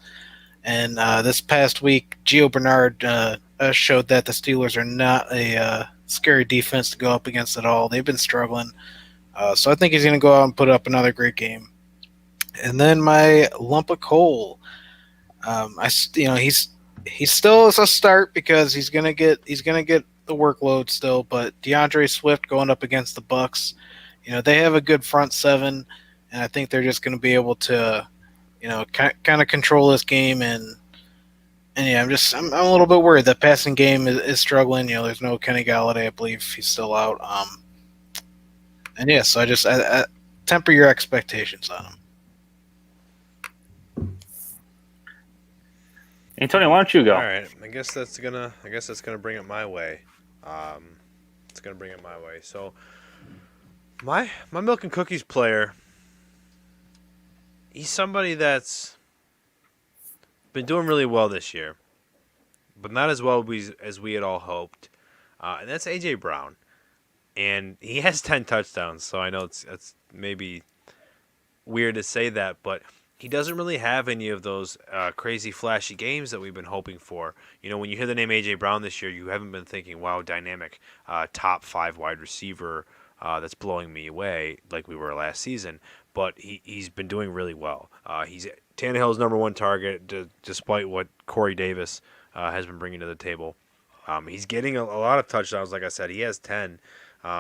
and this past week, Gio Bernard showed that the Steelers are not a scary defense to go up against at all. They've been struggling, so I think he's going to go out and put up another great game. And then my lump of coal, he's He's still a start because he's gonna get the workload still. But DeAndre Swift going up against the Bucks, they have a good front seven, and I think they're just gonna be able to, kind of control this game and yeah, I'm a little bit worried. The passing game is struggling. There's no Kenny Galladay. I believe he's still out. And yeah, so I temper your expectations on him. Antonio, why don't you go? All right, I guess that's gonna bring it my way. It's gonna bring it my way. So my milk and cookies player, he's somebody that's been doing really well this year, but not as well as we had all hoped, and that's AJ Brown. And he has 10 touchdowns, so I know it's maybe weird to say that, but he doesn't really have any of those crazy flashy games that we've been hoping for. When you hear the name A.J. Brown this year, you haven't been thinking, wow, dynamic top 5 wide receiver that's blowing me away like we were last season. But he's been doing really well. He's Tannehill's number one target, despite what Corey Davis has been bringing to the table. He's getting a lot of touchdowns, like I said. He has 10.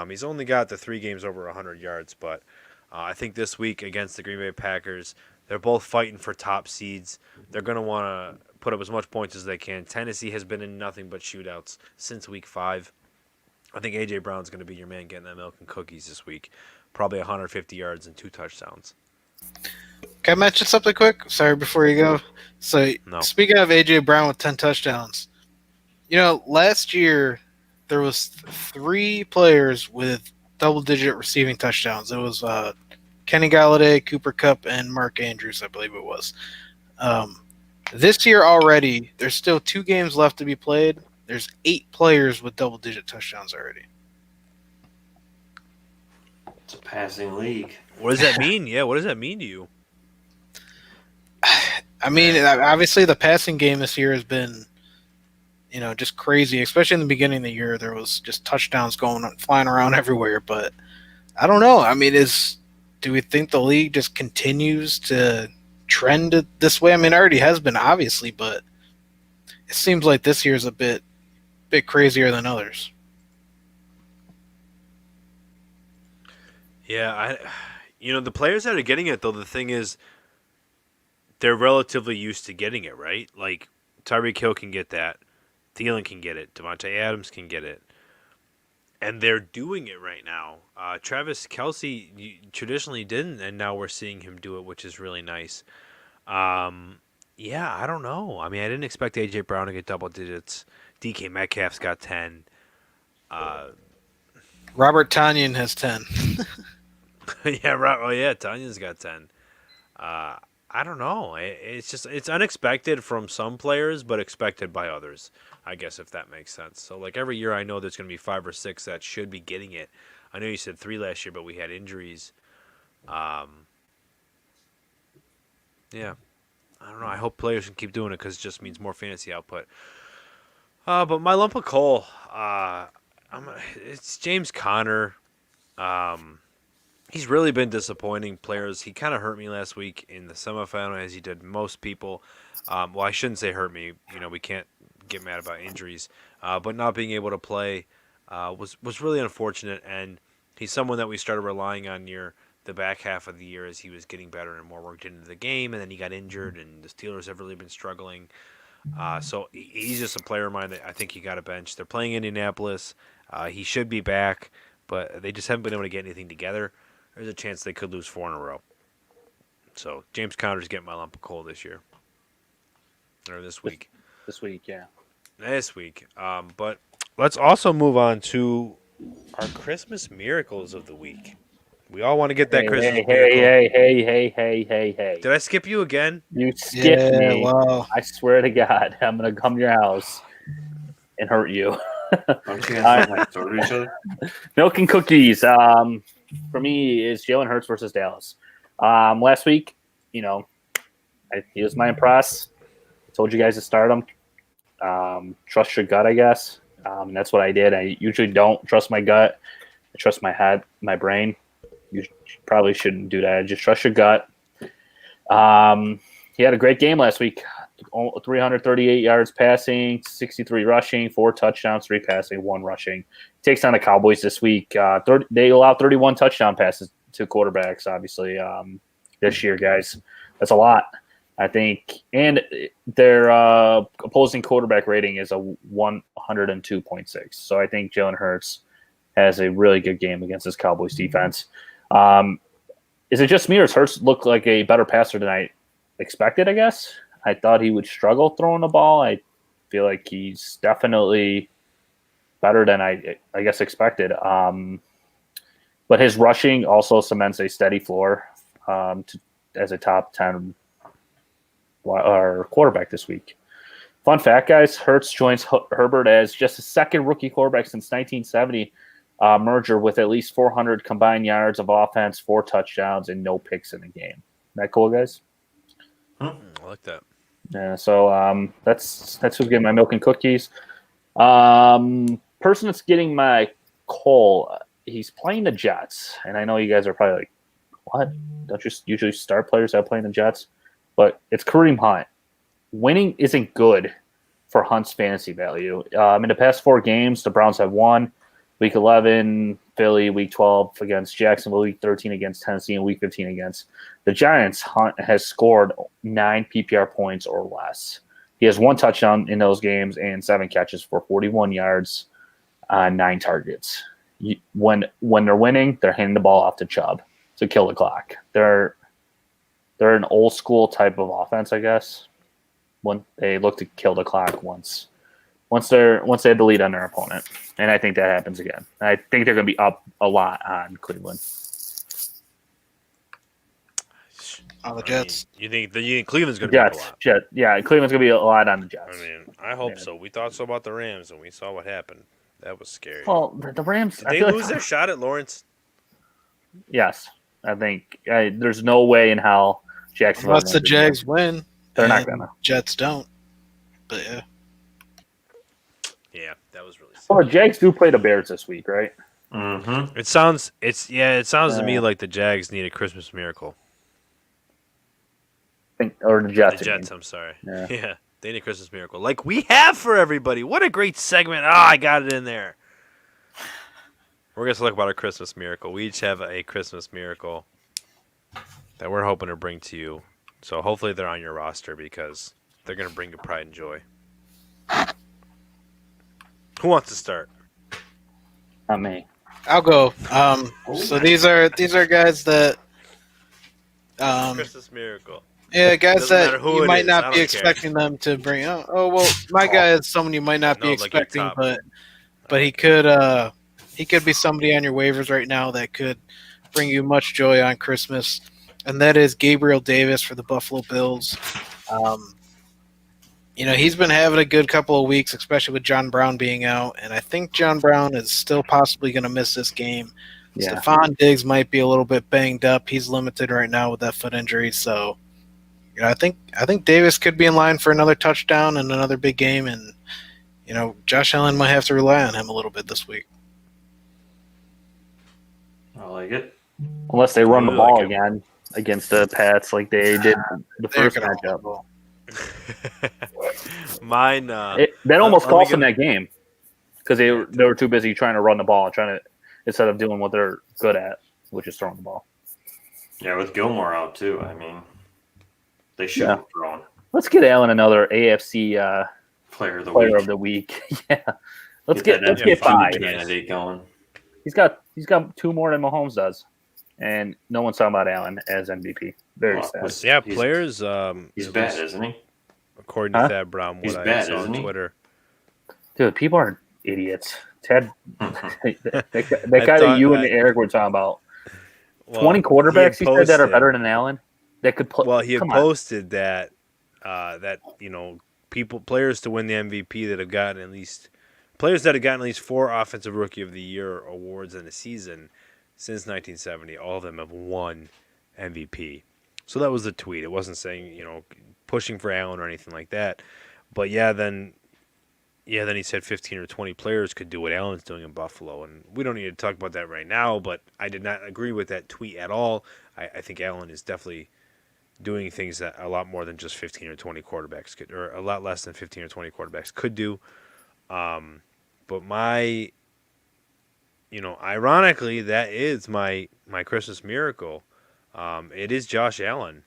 He's only got the 3 games over 100 yards, but I think this week against the Green Bay Packers, they're both fighting for top seeds. They're going to want to put up as much points as they can. Tennessee has been in nothing but shootouts since week 5. I think A.J. Brown's going to be your man getting that milk and cookies this week. Probably 150 yards and 2 touchdowns. Can I mention something quick? Sorry, before you go. So, No. Speaking of A.J. Brown with 10 touchdowns, last year there was 3 players with double-digit receiving touchdowns. It was Kenny Galladay, Cooper Kupp, and Mark Andrews, I believe it was. This year already, there's still 2 games left to be played. There's 8 players with double-digit touchdowns already. It's a passing league. What does that mean? Yeah, what does that mean to you? I mean, obviously the passing game this year has been, just crazy. Especially in the beginning of the year, there was just touchdowns flying around everywhere. But I don't know. I mean, do we think the league just continues to trend this way? I mean, it already has been, obviously, but it seems like this year is a bit crazier than others. Yeah, the players that are getting it, though, the thing is, they're relatively used to getting it, right? Like, Tyreek Hill can get that. Thielen can get it. Devontae Adams can get it. And they're doing it right now. Travis Kelce traditionally didn't, and now we're seeing him do it, which is really nice. Yeah, I don't know. I mean, I didn't expect A.J. Brown to get double digits. DK Metcalf's got 10. Robert Tonyan has 10. Yeah, right. Oh, yeah, Tanya's got 10. I don't know. It's unexpected from some players, but expected by others, I guess, if that makes sense. So, like, every year I know there's going to be 5 or 6 that should be getting it. I know you said 3 last year, but we had injuries. Yeah. I don't know. I hope players can keep doing it because it just means more fantasy output. But my lump of coal, it's James Conner. He's really been disappointing players. He kind of hurt me last week in the semifinal, as he did most people. Well, I shouldn't say hurt me. We can't get mad about injuries. But not being able to play was really unfortunate. And he's someone that we started relying on near the back half of the year as he was getting better and more worked into the game. And then he got injured, and the Steelers have really been struggling. So he's just a player of mine that I think he got a bench. They're playing Indianapolis. He should be back, but they just haven't been able to get anything together. There's a chance they could lose 4 in a row. So James Conner's getting my lump of coal this year. Or this week. This week, yeah. This week. But let's also move on to our Christmas miracles of the week. We all want to get that Christmas miracle. Hey. Did I skip you again? You skipped me. Wow. I swear to God, I'm going to come to your house and hurt you. Don't you guys like to each other? Milk and cookies. For me, is Jalen Hurts versus Dallas. Last week, he was my impress. I told you guys to start him. Trust your gut, I guess. And that's what I did. I usually don't trust my gut. I trust my head, my brain. You probably shouldn't do that. Just trust your gut. He had a great game last week. 338 yards passing, 63 rushing, 4 touchdowns, 3 passing, 1 rushing. Takes on the Cowboys this week. They allow 31 touchdown passes to quarterbacks, obviously, this year, guys. That's a lot, I think. And their opposing quarterback rating is a 102.6. So I think Jalen Hurts has a really good game against this Cowboys defense. Is it just me, or does Hurts look like a better passer than I expected, I guess? I thought he would struggle throwing the ball. I feel like he's definitely better than I guess expected. But his rushing also cements a steady floor as a top 10 quarterback this week. Fun fact, guys, Hurts joins Herbert as just the second rookie quarterback since 1970 merger with at least 400 combined yards of offense, 4 touchdowns, and no picks in the game. Isn't that cool, guys? I like that. Yeah, so that's who's getting my milk and cookies. Person that's getting my coal, he's playing the Jets, and I know you guys are probably like, "What? Don't you usually start players that playing the Jets?" But it's Kareem Hunt. Winning isn't good for Hunt's fantasy value. In the past 4 games, the Browns have won. Week 11, Philly. Week 12 against Jacksonville. Week 13 against Tennessee. And Week 15 against the Giants. Hunt has scored 9 PPR points or less. He has 1 touchdown in those games and 7 catches for 41 yards on 9 targets. When they're winning, they're handing the ball off to Chubb to kill the clock. They're an old school type of offense, I guess. When they look to kill the clock once they have the lead on their opponent, and I think that happens again. I think they're going to be up a lot on Cleveland. On the Jets. You think Cleveland's going to be up a lot? Yeah, Cleveland's going to be a lot on the Jets. I mean, I hope so. We thought so about the Rams, and we saw what happened. That was scary. Well, the Rams. Did they lose their shot at Lawrence? Yes, I think there's no way in hell Jacksonville. Unless the Jags win, they're not gonna. Jets don't. But yeah. Yeah, that was really sad. Well, the Jags do play the Bears this week, right? Mm-hmm. It sounds to me like the Jags need a Christmas miracle. Or the Jets. The Jets, I'm sorry. Yeah. Yeah, they need a Christmas miracle. Like we have for everybody. What a great segment. I got it in there. We're going to talk about our Christmas miracle. We each have a Christmas miracle that we're hoping to bring to you. So hopefully they're on your roster because they're going to bring you pride and joy. Who wants to start? Not me. I'll go. So these are guys that Christmas miracle. yeah, guys Doesn't matter that who you it might is, not I be don't expecting them to bring. Oh well, my guy is someone you might not be No, like your expecting, top. but he could be somebody on your waivers right now that could bring you much joy on Christmas, and that is Gabriel Davis for the Buffalo Bills. He's been having a good couple of weeks, especially with John Brown being out, and I think John Brown is still possibly going to miss this game. Yeah. Stephon Diggs might be a little bit banged up. He's limited right now with that foot injury, so I think Davis could be in line for another touchdown and another big game, and Josh Allen might have to rely on him a little bit this week. I like it. Unless they run the really ball like it. again against the Pats like they did the They're first gonna run the matchup. ball. Mine. That almost let me cost them give- that game because they were too busy trying to run the ball, instead of doing what they're good at, which is throwing the ball. Yeah, with Gilmore out too. I mean, they should have thrown Let's get Allen another AFC player of the player week. of the week. Yeah, let's get that MVP 5. candidate going. He's got 2 more than Mahomes does, and no one's talking about Allen as MVP. Very Well, sad. was- Yeah, he's- players. He's at bad, least isn't he? according to Huh? Thad Brown, He's what I bad, saw on isn't he? Twitter. Dude, people are idiots. Ted, that I guy thought that you and that- Eric were talking about. Well, 20 quarterbacks he said that are posted- better than Allen. That could play. Well, he had Come on. posted that players to win the MVP that have gotten at least 4 Offensive Rookie of the Year awards in a season since 1970. All of them have won MVP. So that was the tweet. It wasn't saying pushing for Allen or anything like that. But then he said 15 or 20 players could do what Allen's doing in Buffalo, and we don't need to talk about that right now. But I did not agree with that tweet at all. I think Allen is definitely doing things that a lot more than just 15 or 20 quarterbacks could, or a lot less than 15 or 20 quarterbacks could do. But ironically, that is my Christmas miracle. It is Josh Allen.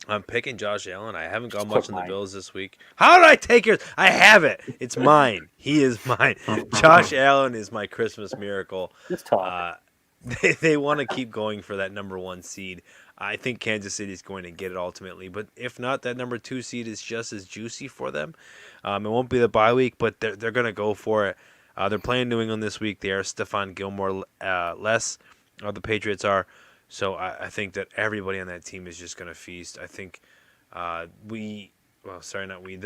I'm picking Josh Allen. I haven't gone much on the Bills this week. How did I take yours? I have it. It's mine. He is mine. Josh Allen is my Christmas miracle. Just talk. They want to keep going for that number 1 seed. I think Kansas City is going to get it ultimately, but if not, that number 2 seed is just as juicy for them. It won't be the bye week, but they're going to go for it. They're playing New England this week. They are Stephon Gilmore less. The Patriots are. So I think that everybody on that team is just going to feast. I think the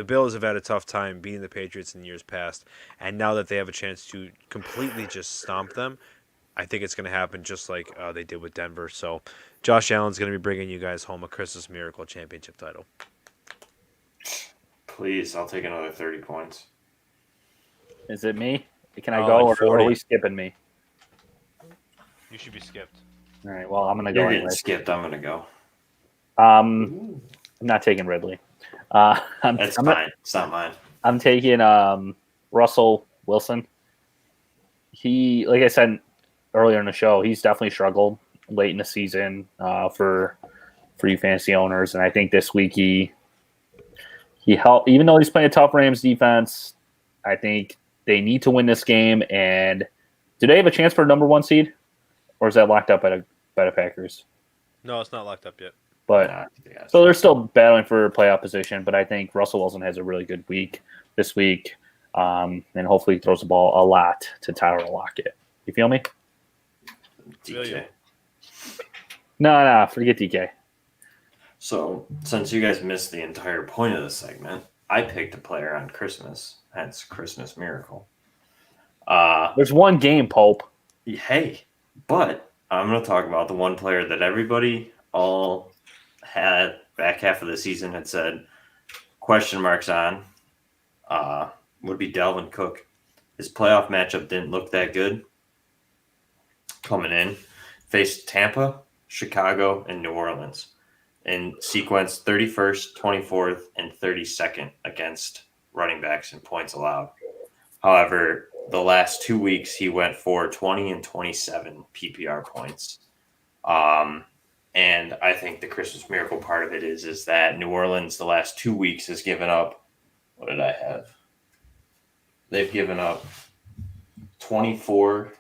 Bills have had a tough time beating the Patriots in years past, and now that they have a chance to completely just stomp them, I think it's going to happen just like they did with Denver. So Josh Allen's going to be bringing you guys home a Christmas Miracle championship title. Please, I'll take another 30 points. Is it me? Can I go, or are we skipping me? You should be skipped. All right. Well, I'm gonna go. You're getting anyway. skipped. I'm gonna go. I'm not taking Ridley. That's fine. It's not mine. I'm taking Russell Wilson. He, like I said earlier in the show, he's definitely struggled late in the season for you fantasy owners, and I think this week he helped. Even though he's playing a tough Rams defense, I think they need to win this game. And do they have a chance for a number 1 seed, or is that locked up by the Packers? No, it's not locked up yet. But so they're still battling for playoff position. But I think Russell Wilson has a really good week this week, and hopefully he throws the ball a lot to Tyler Lockett. You feel me? DK. No, forget DK. So since you guys missed the entire point of the segment, I picked a player on Christmas. Hence Christmas Miracle. There's one game, Pope. Hey, but I'm going to talk about the one player that everybody all had back half of the season had said question marks on would be Dalvin Cook. His playoff matchup didn't look that good coming in. Faced Tampa, Chicago, and New Orleans in sequence 31st, 24th, and 32nd against running backs and points allowed. However, the last 2 weeks he went for 20 and 27 PPR points. And I think the Christmas Miracle part of it is that New Orleans the last 2 weeks has given up, what did I have? They've given up 24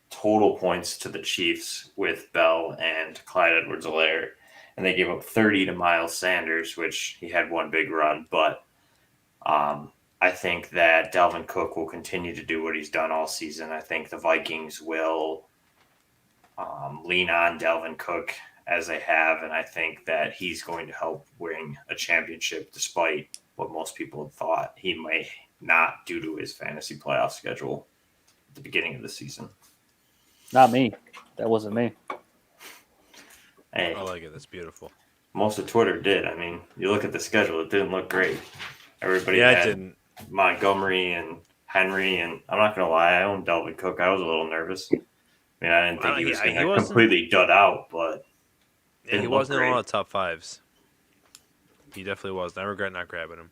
total points to the Chiefs with Bell and Clyde Edwards-Helaire. And they gave up 30 to Miles Sanders, which he had one big run. But I think that Dalvin Cook will continue to do what he's done all season. I think the Vikings will lean on Dalvin Cook as they have, and I think that he's going to help win a championship despite what most people had thought he may not due to his fantasy playoff schedule at the beginning of the season. Not me. That wasn't me. Hey, I like it. That's beautiful. most of Twitter did. I mean, you look at the schedule; it didn't look great. Everybody Yeah, it had didn't. Montgomery and Henry, and I'm not gonna lie, I owned Dalvin Cook. I was a little nervous. I mean, I didn't think he was he going to wasn't- completely dud out, but Yeah, he didn't look wasn't in a great. lot of top 5s. He definitely was. I regret not grabbing him.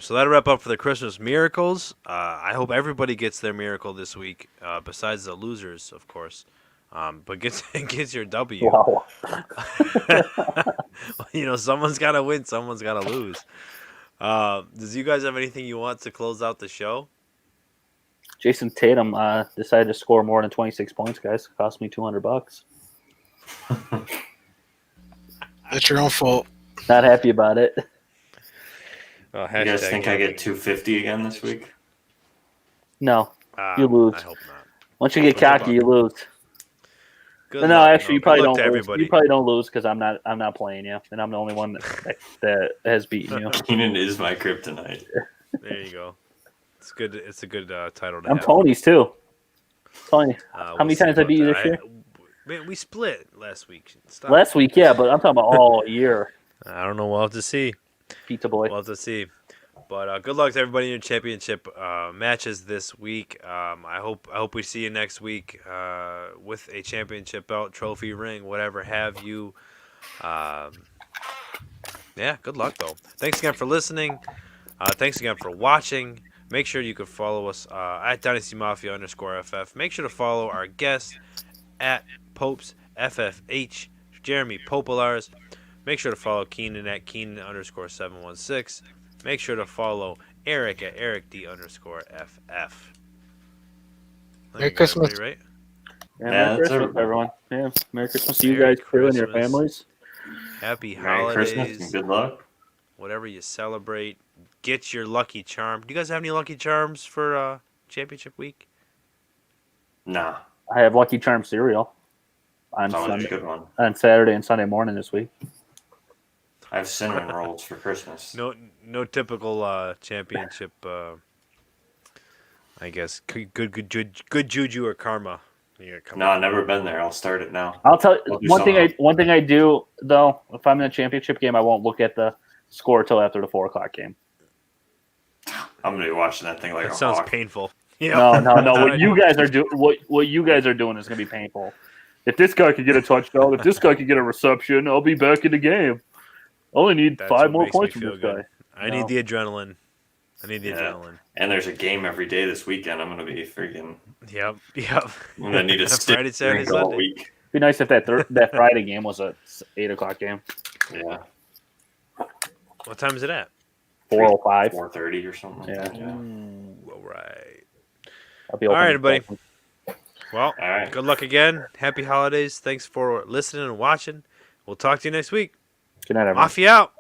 So that'll wrap up for the Christmas miracles. I hope everybody gets their miracle this week, besides the losers, of course. But gets your W. Wow. Someone's got to win, someone's got to lose. Does you guys have anything you want to close out the show? Jason Tatum decided to score more than 26 points, guys. It cost me $200. That's your own fault. Not happy about it. You guys think I get 250 again this week? No. You lose. I hope not. Once you get Good cocky, luck. you lose. Good No, luck. actually, you Good probably luck don't to lose. everybody. You probably don't lose because I'm not playing you, and I'm the only one that has beaten you. Keenan is my kryptonite. There you go. It's good. It's a good title to I'm have. Tony's too. Tony, How many times I beat you this year? Man, we split last week. Stop. Last week, yeah, but I'm talking about all year. I don't know. We'll have to see. Pizza boy. We'll have to see. But good luck to everybody in your championship matches this week. I hope we see you next week with a championship belt, trophy, ring, whatever have you. Yeah, good luck though. Thanks again for listening. Thanks again for watching. Make sure you can follow us at Dynasty Mafia _FF. Make sure to follow our guest at Popes FFH, Jeremy Popolars. Make sure to follow Keenan at Keenan _716. Make sure to follow Eric at Eric D _FF. Merry Christmas. Right? Yeah, Yeah, Merry that's Christmas, everybody. everyone. Yeah, Merry Christmas to you Merry guys too and your Christmas. families. Happy Merry holidays. Christmas and good luck. Whatever you celebrate, get your lucky charm. Do you guys have any lucky charms for championship week? Nah, I have Lucky Charm cereal on it's always a Sunday, good one. on Saturday and Sunday morning this week. I have cinnamon rolls for Christmas. No typical championship. I guess good juju or karma. No, I've never been there. I'll start it now. I'll tell you I'll do one thing. something. One thing I do though, if I'm in a championship game, I won't look at the score till after the 4:00 game. I'm gonna be watching that thing like That a sounds hawk. painful. Yeah. No. What you guys are doing, what you guys are doing is gonna be painful. If this guy could get a touchdown, if this guy could get a reception, I'll be back in the game. I only need That's 5 what more makes me points from feel this good. guy. I need the adrenaline. Yeah. Adrenaline. And there's a game every day this weekend. I'm gonna be freaking. Yep. I'm gonna need a stick Friday, Saturday, drink all Sunday. week. Be nice if that Friday game was a 8:00 game, Yeah, What time is it at? 4:05. 4:30 or something. Yeah. Like that, yeah. Ooh, all right. I'll be All open right, to everybody. questions. Well, All right. good luck again. Happy holidays. Thanks for listening and watching. We'll talk to you next week. Good night, everyone. Mafia out.